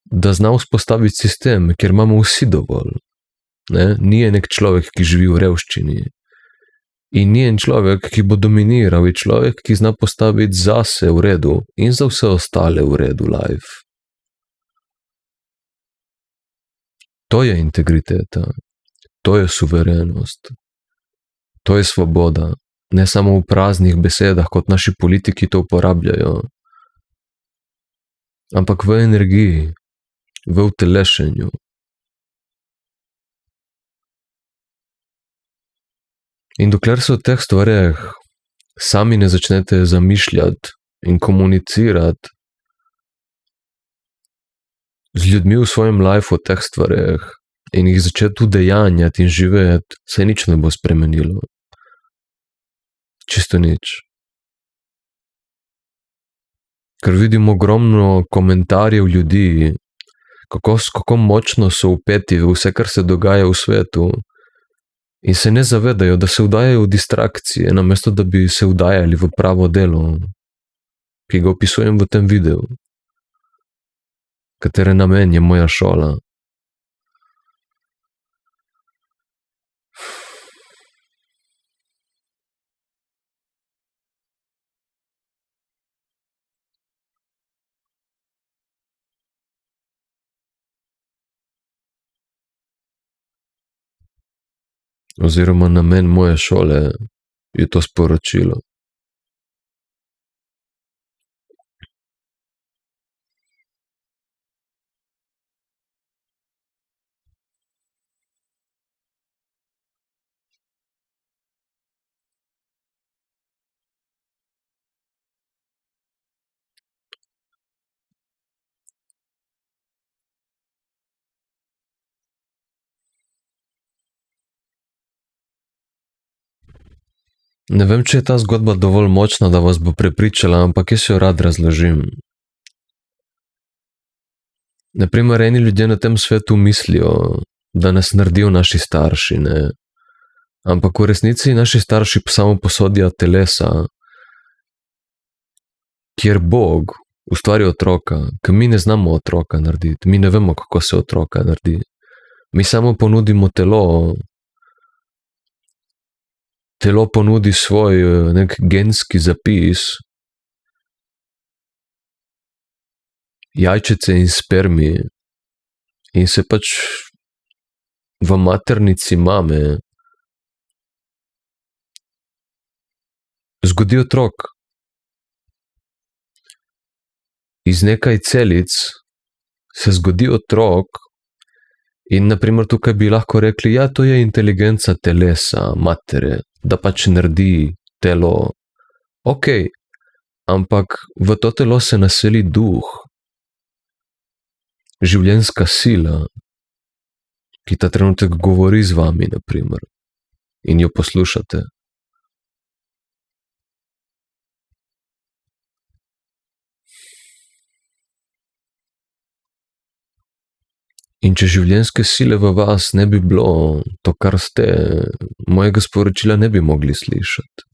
S1: da zna vzpostaviti sistem, kjer imamo vsi dovolj. Ne? Ni nek človek, ki živi v revščini. In ni en človek, ki bo dominiral, je človek, ki zna postaviti zase v redu in za vse ostale v redu life. To je integriteta, to je suverenost, to je svoboda, ne samo v praznih besedah, kot naši politiki to uporabljajo, ampak v energiji, v utelešenju. In dokler se o teh stvareh sami ne začnete zamišljati in komunicirati z ljudmi v svojem lifeu o teh stvareh in jih začeti udejanjati in živeti, se nič ne bo spremenilo. Čisto nič. Ker vidim ogromno komentarjev ljudi, kako močno so vpeti v vse, kar se dogaja v svetu in se ne zavedajo, da se vdajajo v distrakcije, namesto da bi se vdajali v pravo delo, ki ga opisujem v tem videu. Katere namen je moja šola. Oziroma namen moje šole je to sporočilo. Ne vem, če je ta zgodba dovolj močna, da vas bo prepričala, ampak jaz jo rad razložim. Naprimer, eni ljudje na tem svetu mislijo, da nas naredijo naši starši, ne. Ampak v resnici naši starši samo posodijo telesa, kjer Bog ustvari otroka, ker mi ne znamo otroka narediti, mi ne vemo, kako se otroka naredi. Mi samo ponudimo telo. Telo ponudi svoj nek genski zapis. Jajčice in spermi. In se pač v maternici mame zgodi otrok. Iz nekaj celic se zgodi otrok in naprimer tukaj bi lahko rekli, ja, to je inteligenca telesa, matere, da pač naredi telo. Ok, ampak v to telo se naseli duh, življenjska sila, ki ta trenutek govori z vami, naprimer, in jo poslušate. In če življenjske sile v vas ne bi bilo, to, kar ste, mojega sporočila ne bi mogli slišati.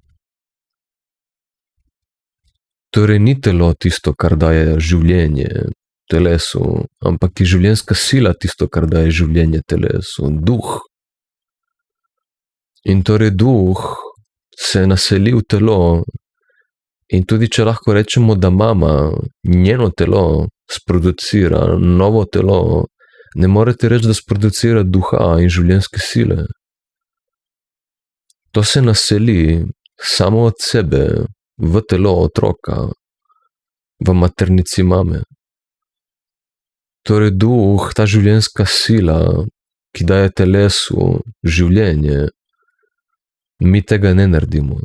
S1: Torej ni telo tisto, kar daje življenje telesu, ampak je življenjska sila tisto, kar daje življenje telesu, duh. In torej duh se naseli v telo in tudi če lahko rečemo, da mama njeno telo sproducira novo telo, ne morete reči, da sproducira duha in življenjske sile. To se naseli samo od sebe v telo otroka, v maternici mame. Torej duh, ta življenjska sila, ki daje telesu življenje, mi tega ne naredimo.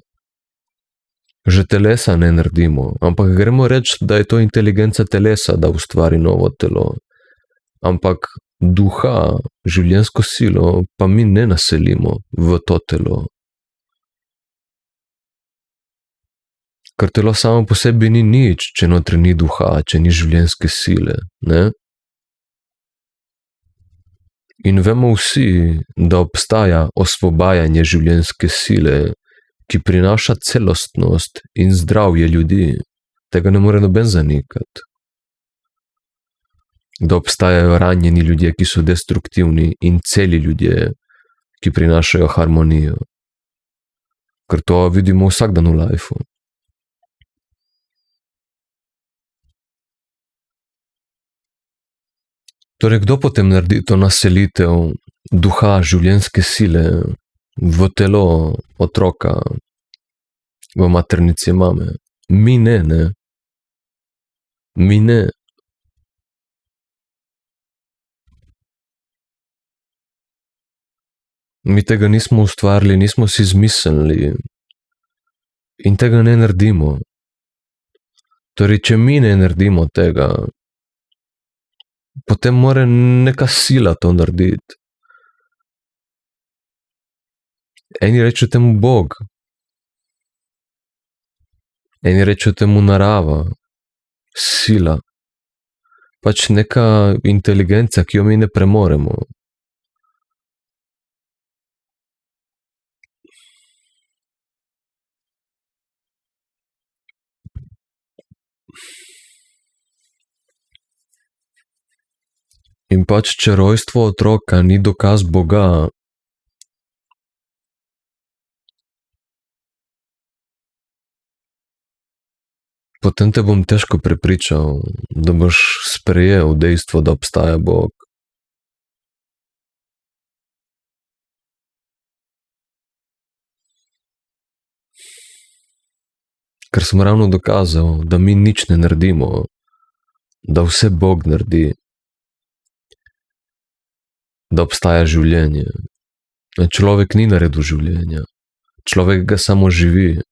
S1: Že telesa ne naredimo, ampak gremo reči, da je to inteligenca telesa, da ustvari novo telo. Ampak duha, življenjsko silo, pa mi ne naselimo v to telo. Ker telo samo po sebi ni nič, če notri ni duha, če ni življenjske sile, ne? In vemo vsi, da obstaja osvobajanje življenjske sile, ki prinaša celostnost in zdravje ljudi. Tega ne more noben zanikati. Da obstajajo ranjeni ljudje, ki so destruktivni, in celi ljudje, ki prinašajo harmonijo. Ker to vidimo vsak dan v lifeu. Torej, kdo potem naredi to naselitev duha, življenjske sile v telo otroka, v maternici mame? Mi ne, ne? Mi ne. Mi tega nismo ustvarili, nismo si izmislili in tega ne naredimo. Torej, če mi ne naredimo tega, potem mora neka sila to narediti. Eni rečejo temu Bog, eni rečejo temu narava, sila, pač neka inteligenca, ki jo mi ne premoremo. In pač, če rojstvo otroka ni dokaz Boga, potem te bom težko prepričal, da boš sprejel dejstvo, da obstaja Bog. Ker sem ravno dokazal, da mi nič ne naredimo, da vse Bog naredi. Da obstaja življenje. Človek ni naredil življenja. Človek ga samo živi.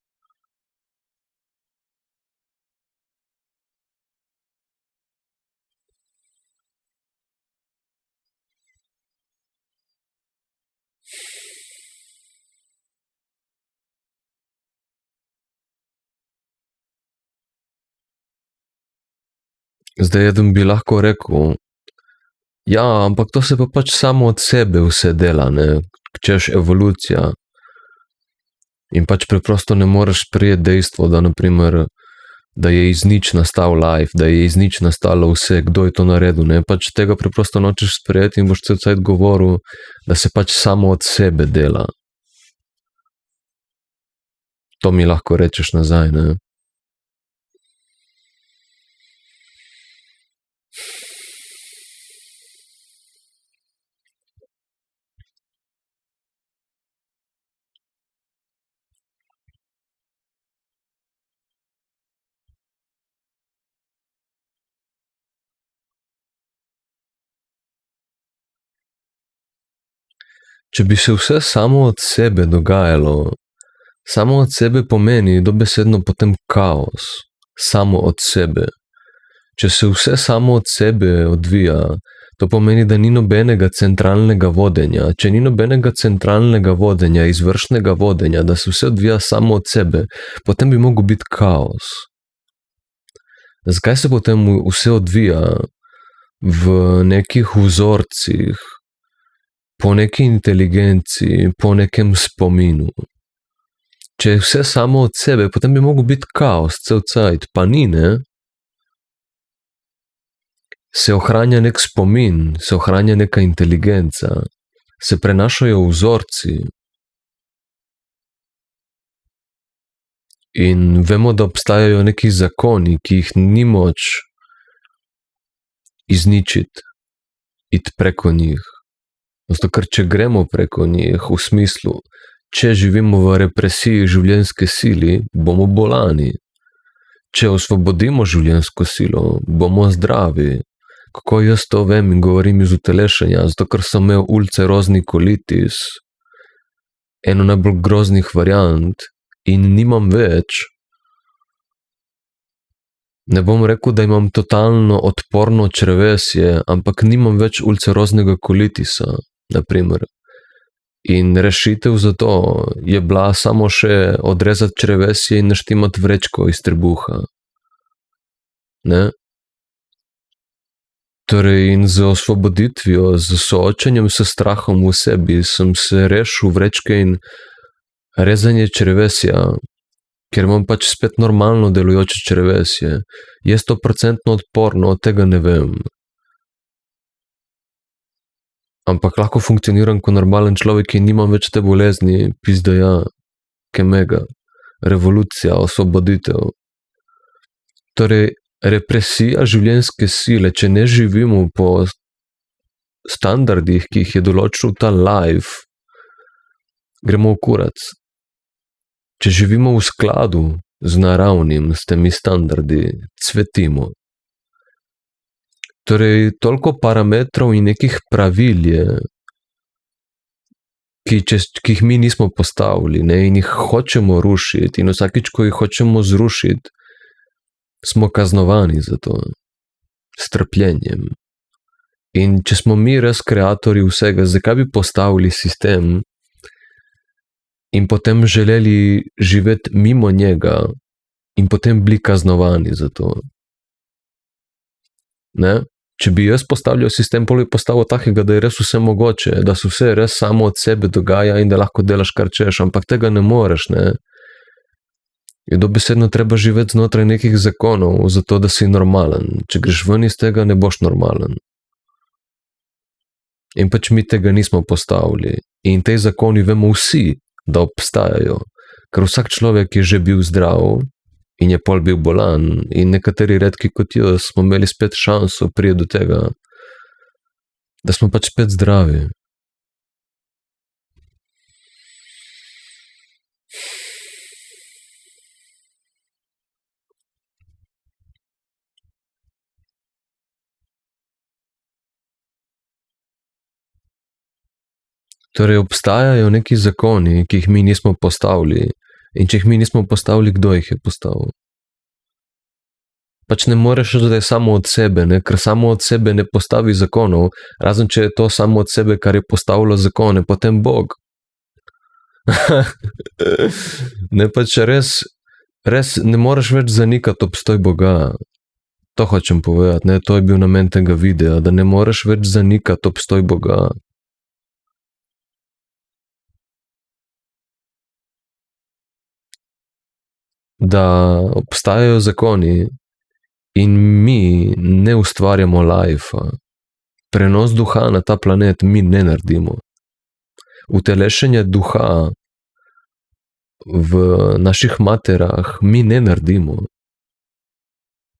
S1: Zdaj, eden bi lahko rekel, ja, ampak to se pa pač samo od sebe vse dela, ne, češ evolucija. In pač preprosto ne moreš sprejeti dejstvo, da naprimer da je iz nič nastal life, da je iz nič nastalo vse, kdo je to naredil, ne, pač tega preprosto nočeš sprejeti in boš cel cajt govoril, da se pač samo od sebe dela. To mi lahko rečeš nazaj, ne. Če bi se vse samo od sebe dogajalo, samo od sebe pomeni dobesedno potem kaos, samo od sebe. Če se vse samo od sebe odvija, to pomeni, da ni nobenega centralnega vodenja. Če ni nobenega centralnega vodenja, izvršnega vodenja, da se vse odvija samo od sebe, potem bi mogel biti kaos. Zakaj se potem vse odvija v nekih vzorcih, po neki inteligenci, po nekem spominu? Če je vse samo od sebe, potem bi mogel biti kaos cel cajt, pa ni, ne? Se ohranja nek spomin, se ohranja neka inteligenca, se prenašajo vzorci. In vemo, da obstajajo neki zakoni, ki jih ni moč izničiti, iti preko njih. Zato, ker če gremo preko njih, v smislu, če živimo v represiji življenjske sili, bomo bolani. Če osvobodimo življenjsko silo, bomo zdravi. Kako jaz to vem in govorim iz utelešenja? Zato, ker sem imel ulcerozni kolitis, eno najbolj groznih variant, in nimam več. Ne bom rekel, da imam totalno odporno črevesje, ampak nimam več ulceroznega kolitisa, na primer. In rešitev za to je bila samo še odrezati črevesje in naštimati vrečko iz trebuha. Ne? Torej, in z osvoboditvijo, z soočenjem s strahom v sebi, sem se rešil vrečke in rezanje črevesja, ker imam pač spet normalno delujoče črevesje. Je 100% odporno, tega ne vem. Ampak lahko funkcioniram kot normalen človek in nimam več te bolezni, pizda ja, ke mega. Revolucija, osvoboditev. Torej, represija življenjske sile, če ne živimo po standardih, ki jih je določil ta life, gremo v kurac. Če živimo v skladu z naravnim, s temi standardi, cvetimo. Torej, toliko parametrov in nekih pravil je, ki jih mi nismo postavili, ne, in jih hočemo rušiti, in vsakič, ko jih hočemo zrušiti, smo kaznovani za to, s trpljenjem. In če smo mi res kreatorji vsega, zakaj bi postavili sistem in potem želeli živeti mimo njega in potem bili kaznovani za to? Ne? Če bi jaz postavljal sistem, pol bi postavil takega, da je res vse mogoče, da se vse res samo od sebe dogaja in da lahko delaš kar češ, ampak tega ne moreš, ne? Je dobesedno treba živeti znotraj nekih zakonov, zato da si normalen. Če greš ven iz tega, ne boš normalen. In pač mi tega nismo postavili. In te zakoni vemo vsi, da obstajajo. Ker vsak človek je že bil zdrav in je pol bil bolan. In nekateri redki kot jaz smo imeli spet šanso priti do tega, da smo pač spet zdravi. Torej, obstajajo neki zakoni, ki jih mi nismo postavili. In če jih mi nismo postavili, kdo jih je postavil? Pač ne moreš reči, da je samo od sebe, ne? Ker samo od sebe ne postavi zakonov, razen če je to samo od sebe, kar je postavilo zakone, potem Bog. Ne, pač res ne moreš več zanikati obstoj Boga. To hočem povedati, ne? To je bil namen tega videa, da ne moreš več zanikati obstoj Boga. da obstajajo zakoni in mi ne ustvarjamo lajfa. Prenos duha na ta planet mi ne naredimo. Utelešenje duha v naših materah mi ne naredimo.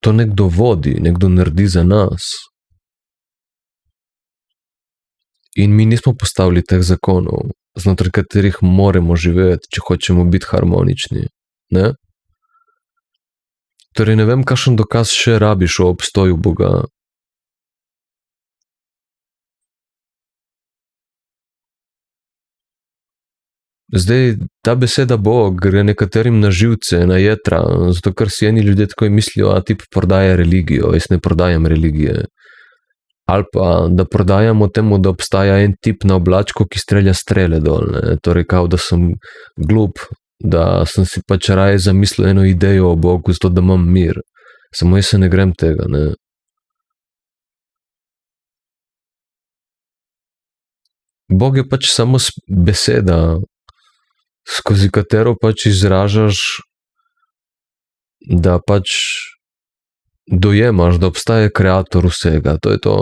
S1: To nekdo vodi, nekdo naredi za nas. In mi nismo postavili teh zakonov, znotraj katerih moramo živeti, če hočemo biti harmonični. Ne? Torej ne vem, kakšen dokaz še rabiš o obstoju Boga. Zdaj, ta beseda Bog gre nekaterim na živce, na jetra, zato ker si eni ljudje tako mislijo, a tip prodaja religijo, jaz ne prodajam religije. Ali pa, da prodajamo temu, da obstaja en tip na oblačku, ki strelja strele dol, ne? Torej, kao da sem glup, da sem si pač raje zamislil eno idejo o Bogu, zato da imam mir. Samo jaz se ne grem tega, ne. Bog je pač samo beseda, skozi katero pač izražaš, da pač dojemaš, da obstaja kreator vsega, to je to.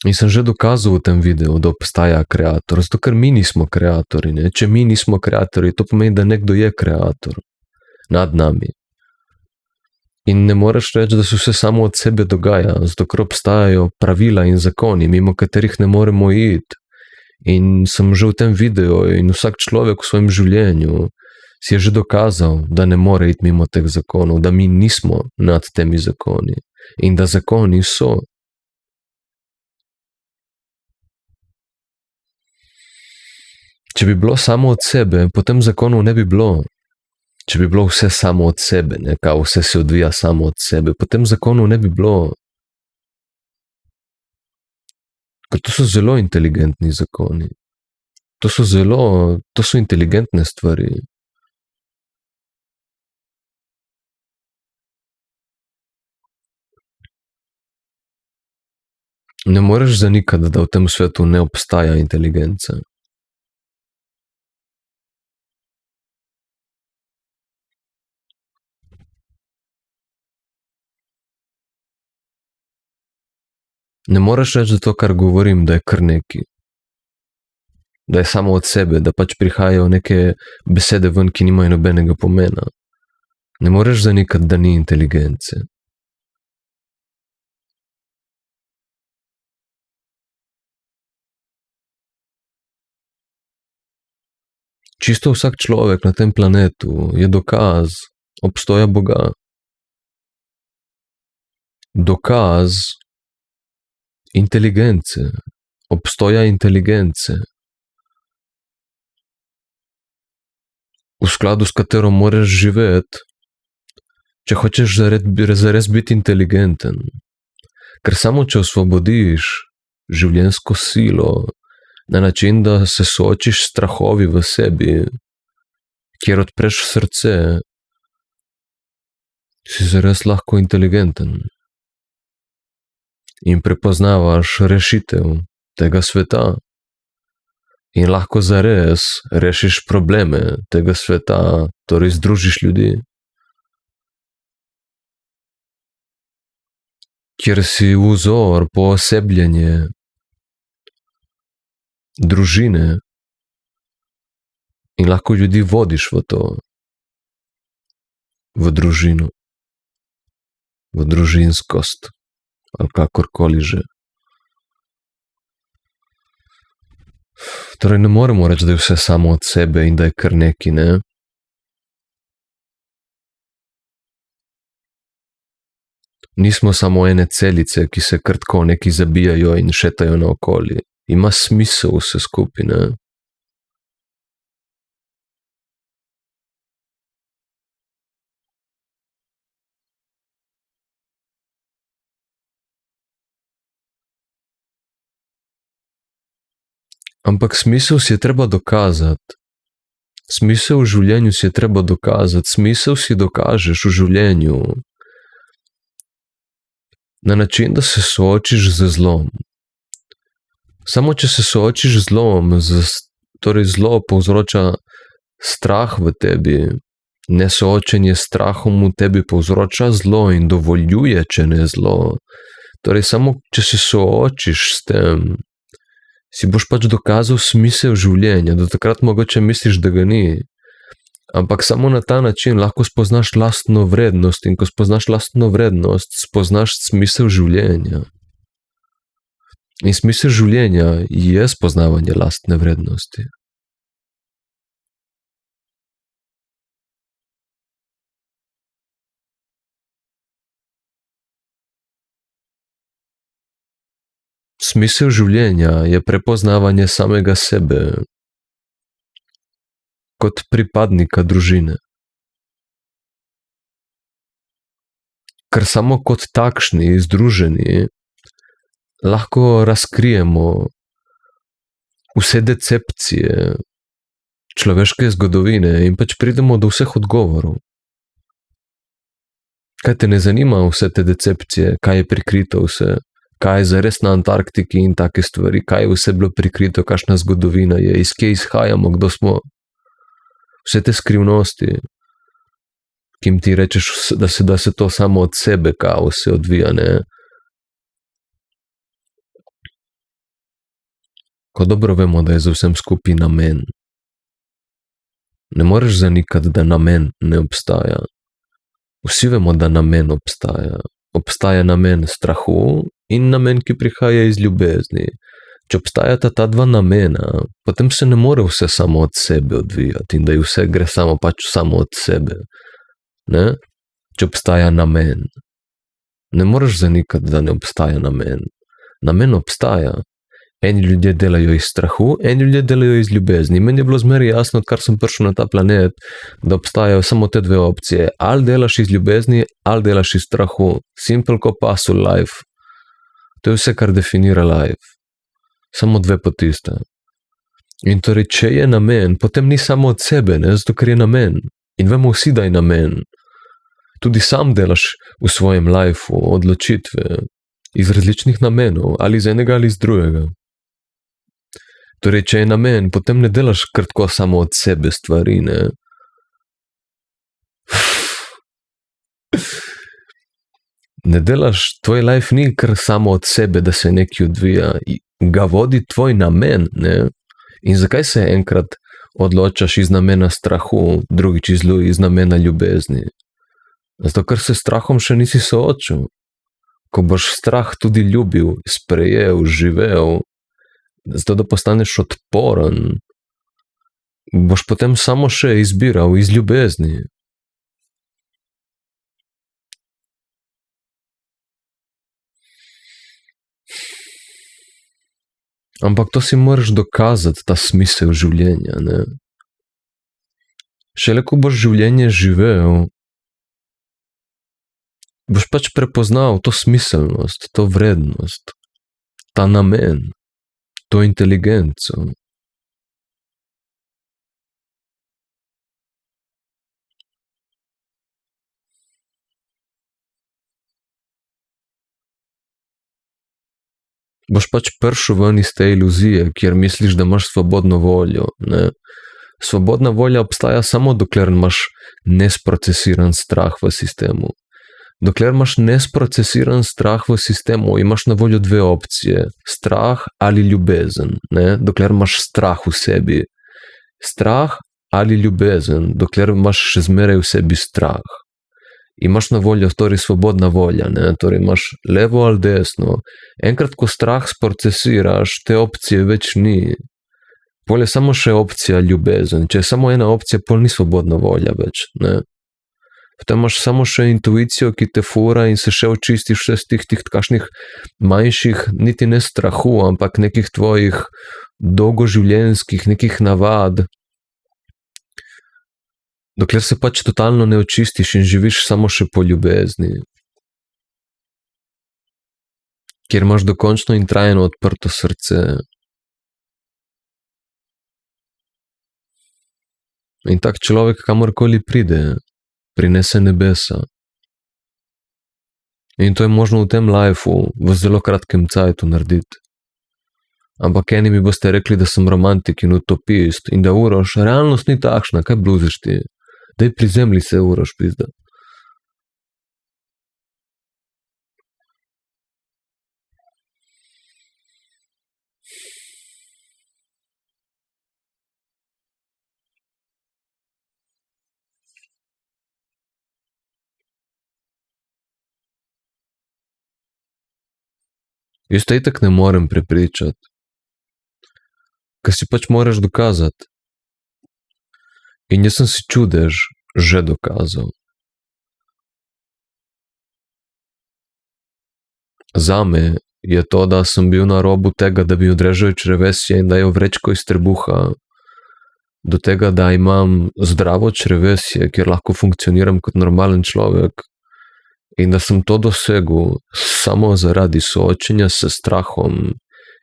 S1: In sem že dokazal v tem videu, da obstaja kreator, zato ker mi nismo kreatori, ne. Če mi nismo kreatori, to pomeni, da nekdo je kreator nad nami. In ne moreš reči, da se vse samo od sebe dogaja, zato ker obstajajo pravila in zakoni, mimo katerih ne moremo iti. In sem že v tem videu in vsak človek v svojem življenju si je že dokazal, da ne more iti mimo teh zakonov, da mi nismo nad temi zakoni in da zakoni so. Če bi bilo samo od sebe, potem zakonov ne bi bilo. Če bi bilo vse samo od sebe, ne, kao vse se odvija samo od sebe, potem zakonov ne bi bilo. Ker to so zelo inteligentni zakoni. To so inteligentne stvari. Ne moreš zanikati, da v tem svetu ne obstaja inteligenca. Ne moreš reči, da to, kar govorim, da je kar neki. Da je samo od sebe, da pač prihajajo neke besede ven, ki nimajo nobenega pomena. Ne moreš zanikati, da ni inteligence. Čisto vsak človek na tem planetu je dokaz obstoja Boga. Dokaz inteligence, obstoja inteligence, v skladu s katero moreš živeti, če hočeš zares biti inteligenten. Ker samo če osvobodiš življenjsko silo na način, da se soočiš s strahovi v sebi, kjer odpreš srce, si zares lahko inteligenten. In prepoznavaš rešitev tega sveta. In lahko zares rešiš probleme tega sveta, torej združiš ljudi. Kjer si vzor, poosebljenje družine in lahko ljudi vodiš v to, v družino, v družinskost. Ali kakorkoli že. Torej ne moremo reči, da je vse samo od sebe in da je kar neki, ne? Nismo samo ene celice, ki se kar tako neki zabijajo in šetajo naokoli. Ima smisel vse skupaj, ne? Ampak smisel si je treba dokazati. Smisel v življenju si je treba dokazati. Smisel si dokažeš v življenju na način, da se soočiš z zlom. Samo če se soočiš z zlom, torej zlo povzroča strah v tebi, Nesoočenje s strahom v tebi povzroča zlo in dovoljuje, če ne zlo. Torej, samo če se soočiš s tem, si boš pač dokazal smisel življenja. Do takrat mogoče misliš, da ga ni. Ampak samo na ta način lahko spoznaš lastno vrednost in ko spoznaš lastno vrednost, spoznaš smisel življenja. In smisel življenja je spoznavanje lastne vrednosti. Smisel življenja je prepoznavanje samega sebe kot pripadnika družine. Ker samo kot takšni, združeni, lahko razkrijemo vse decepcije človeške zgodovine in pač pridemo do vseh odgovorov. Kaj te ne zanima vse te decepcije, kaj je prikrito vse, kaj je zares na Antarktiki in take stvari, kaj je vse bilo prikrito, kakšna zgodovina je, iz kje izhajamo, kdo smo. Vse te skrivnosti, ki jim ti rečeš, da se to samo od sebe kao se odvija, ne. Ko dobro vemo, da je za vsem skupaj namen. Ne moreš zanikati, da namen ne obstaja. Vsi vemo, da namen obstaja. Obstaja namen strahu in namen, ki prihaja iz ljubezni. Če obstajata ta dva namena, potem se ne more vse samo od sebe odvijati in da vse gre samo od sebe. Ne? Če obstaja namen. Ne moreš zanikati, da ne obstaja namen. Namen obstaja. Eni ljudje delajo iz strahu, eni ljudje delajo iz ljubezni. Meni je bilo zmeraj jasno, odkar sem prišel na ta planet, da obstajajo samo te dve opcije. Ali delaš iz ljubezni, ali delaš iz strahu. Simple ko pasul life. To je vse, kar definira life. Samo dve poti sta. In torej, če je namen, potem ni samo od sebe, ne? Zato ker je namen. In vemo vsi, da je namen. Tudi sam delaš v svojem lifeu odločitve iz različnih namenov, ali iz enega ali iz drugega. Torej, če je namen, potem ne delaš kratko samo od sebe stvari, ne? Ne delaš, tvoj life ni kar samo od sebe, da se nekaj odvija. Ga vodi tvoj namen, ne? In zakaj se enkrat odločaš iz namena strahu, drugič iz namena ljubezni? Zato, ker se strahom še nisi soočil. Ko boš strah tudi ljubil, sprejel, živel, zato da postaneš odporen, boš potem samo še izbiral iz ljubezni. Ampak to si moraš dokazati, ta smisel življenja, ne? Šele ko boš življenje živel, boš pač prepoznal to smiselnost, to vrednost, ta namen, to inteligenco. Boš pač prišel ven iz te iluzije, kjer misliš, da imaš svobodno voljo, ne? Svobodna volja obstaja samo dokler imaš nesprocesiran strah v sistemu. Dokler imaš nesprocesiran strah v sistemu, imaš na voljo dve opcije. Strah ali ljubezen, ne? Dokler imaš strah v sebi. Strah ali ljubezen, dokler imaš še zmeraj v sebi strah. Imaš na voljo, torej svobodna volja, ne? Torej imaš levo ali desno. Enkrat, ko strah sprocesiraš, te opcije več ni. Pol je samo še opcija ljubezen. Če je samo ena opcija, pol ni svobodna volja več, ne? Potem imaš samo še intuicijo, ki te fura in se še očistiš vse z tih kakšnih manjših, niti ne strahu, ampak nekih tvojih dolgoživljenjskih, nekih navad. Dokler se pač totalno ne očistiš in živiš samo še po ljubezni. Kjer imaš dokončno in trajno odprto srce. In tak človek kamorkoli pride, prinese nebesa. In to je možno v tem lifeu, v zelo kratkem cajtu narediti. Ampak eni mi boste rekli, da sem romantik in utopist in da Uroš, realnost ni takšna, kaj bluziš ti? Daj prizemlji se, Uroš, pizda. Jaz te itak ne morem prepričati. Ker si pač moraš dokazati. In jaz sem si čudež že dokazal. Zame je to, da sem bil na robu tega, da bi odrežal črevesje in da je vrečko iz trebuha, do tega, da imam zdravo črevesje, kjer lahko funkcioniram kot normalen človek, in da sem to dosegel samo zaradi soočenja s strahom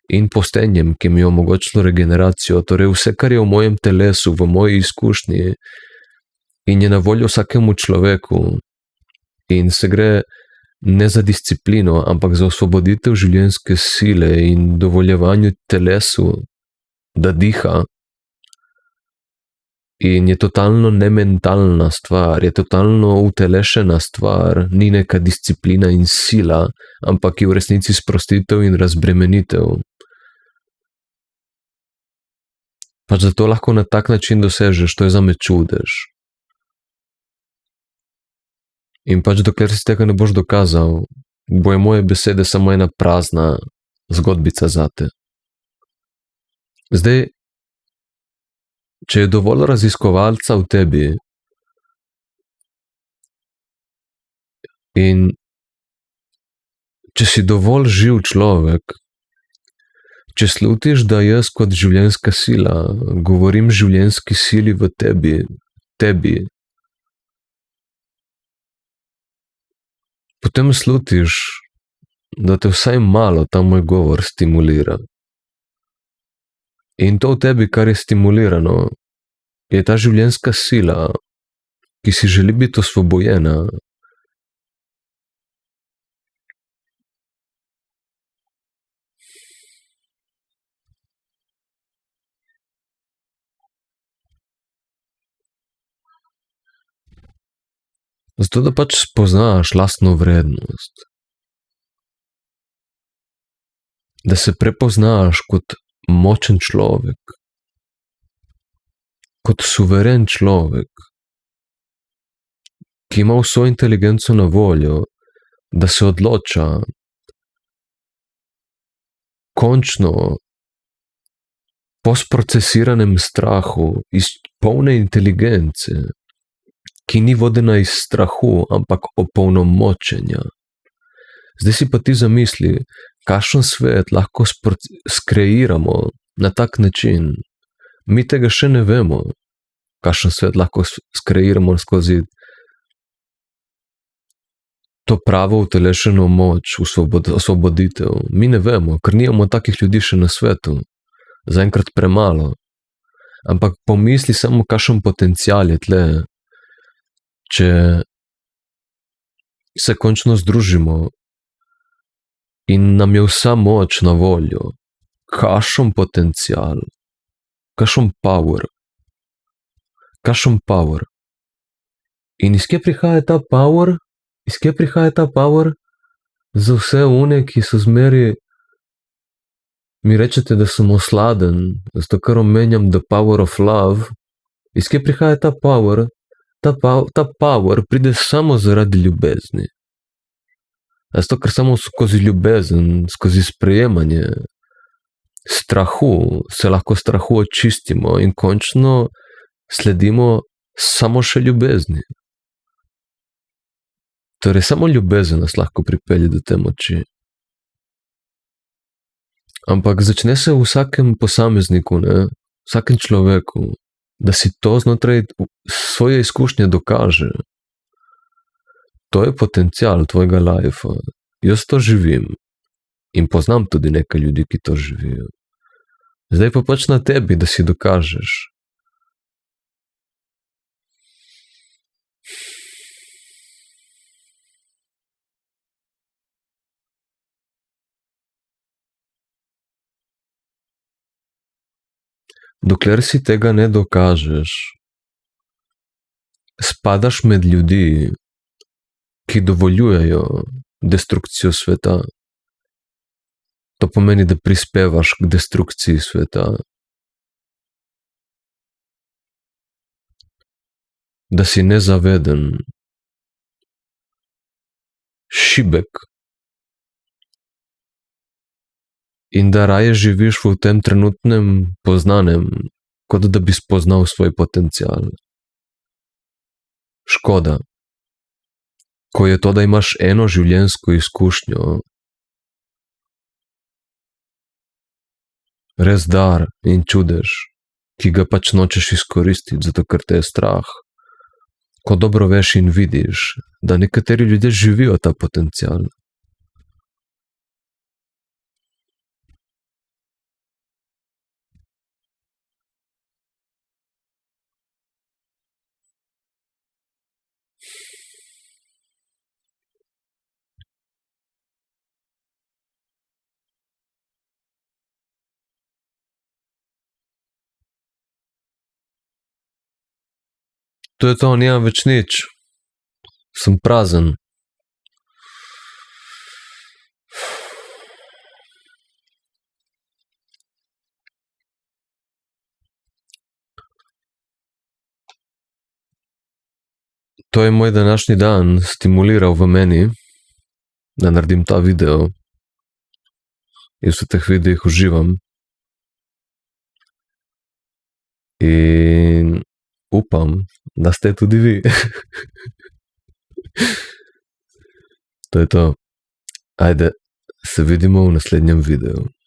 S1: in postenjem, ki mi je omogočilo regeneracijo, torej vse, kar je v mojem telesu, v moji izkušnji in je na voljo vsakemu človeku, in se gre ne za disciplino, ampak za osvoboditev življenjske sile in dovoljevanju telesu, da diha. In je totalno nementalna stvar, je totalno utelešena stvar, ni neka disciplina in sila, ampak je v resnici sprostitev in razbremenitev. Pač zato lahko na tak način dosežeš, to je zame čudež. In pač dokler si tega ne boš dokazal, bojo moje besede samo ena prazna zgodbica zate. Zdaj, če je dovolj raziskovalca v tebi in če si dovolj živ človek, če slutiš, da jaz kot življenjska sila govorim življenjski sili v tebi, potem slutiš, da te vsaj malo ta moj govor stimulira. In to v tebi, kar je stimulirano, je ta življenjska sila, ki si želi biti osvobojena. Zato, da pač spoznaš lastno vrednost. Da se prepoznaš kot močen človek. Kot suveren človek, ki ima vso inteligenco na voljo, da se odloča končno po sprocesiranem strahu iz polne inteligence, ki ni vodena iz strahu, ampak opolnomočenja. Zdaj si pa ti zamisli, kakšen svet lahko skreiramo na tak način. Mi tega še ne vemo, kakšen svet lahko skreiramo skozi to pravo utelešeno moč, osvoboditev. Mi ne vemo, ker nimamo takih ljudi še na svetu. Zaenkrat premalo. Ampak pomisli samo, kakšen potencial je tle, če se končno združimo in nam je vsa moč na voljo. Kakšen potencial, kakšen power. Kakšen power. In iz kje prihaja ta power? Iz kje prihaja ta power? Za vse one, ki so zmeri, mi rečete, da sem osladen, zato ker omenjam the power of love. Iz kje prihaja ta power? Ta power pride samo zaradi ljubezni. Zato, ker samo skozi ljubezen, skozi sprejemanje strahu, se lahko strahu očistimo in končno sledimo samo še ljubezni. Torej, samo ljubezen nas lahko pripelje do te moči. Ampak začne se v vsakem posamezniku, ne? Vsakem človeku, da si to znotraj svoje izkušnje dokaže. To je potencial tvojega lajfa. Jaz to živim. In poznam tudi nekaj ljudi, ki to živijo. Zdaj pa pač na tebi, da si dokažeš. Dokler si tega ne dokažeš, spadaš med ljudi, ki dovoljujejo destrukcijo sveta. To pomeni, da prispevaš k destrukciji sveta. Da si nezaveden, šibek in da raje živiš v tem trenutnem poznanem, kot da bi spoznal svoj potencial. Škoda. Ko je to, da imaš eno življenjsko izkušnjo, res dar in čudež, ki ga pač nočeš izkoristiti, zato ker te je strah. Ko dobro veš in vidiš, da nekateri ljudje živijo ta potencial. To je to, nimam več nič. Sem prazen. To je moj današnji dan stimuliral v meni, da naredim ta video. Jaz v teh videih uživam. In upam, da ste tudi vi. To je to. Ajde, se vidimo v naslednjem videu.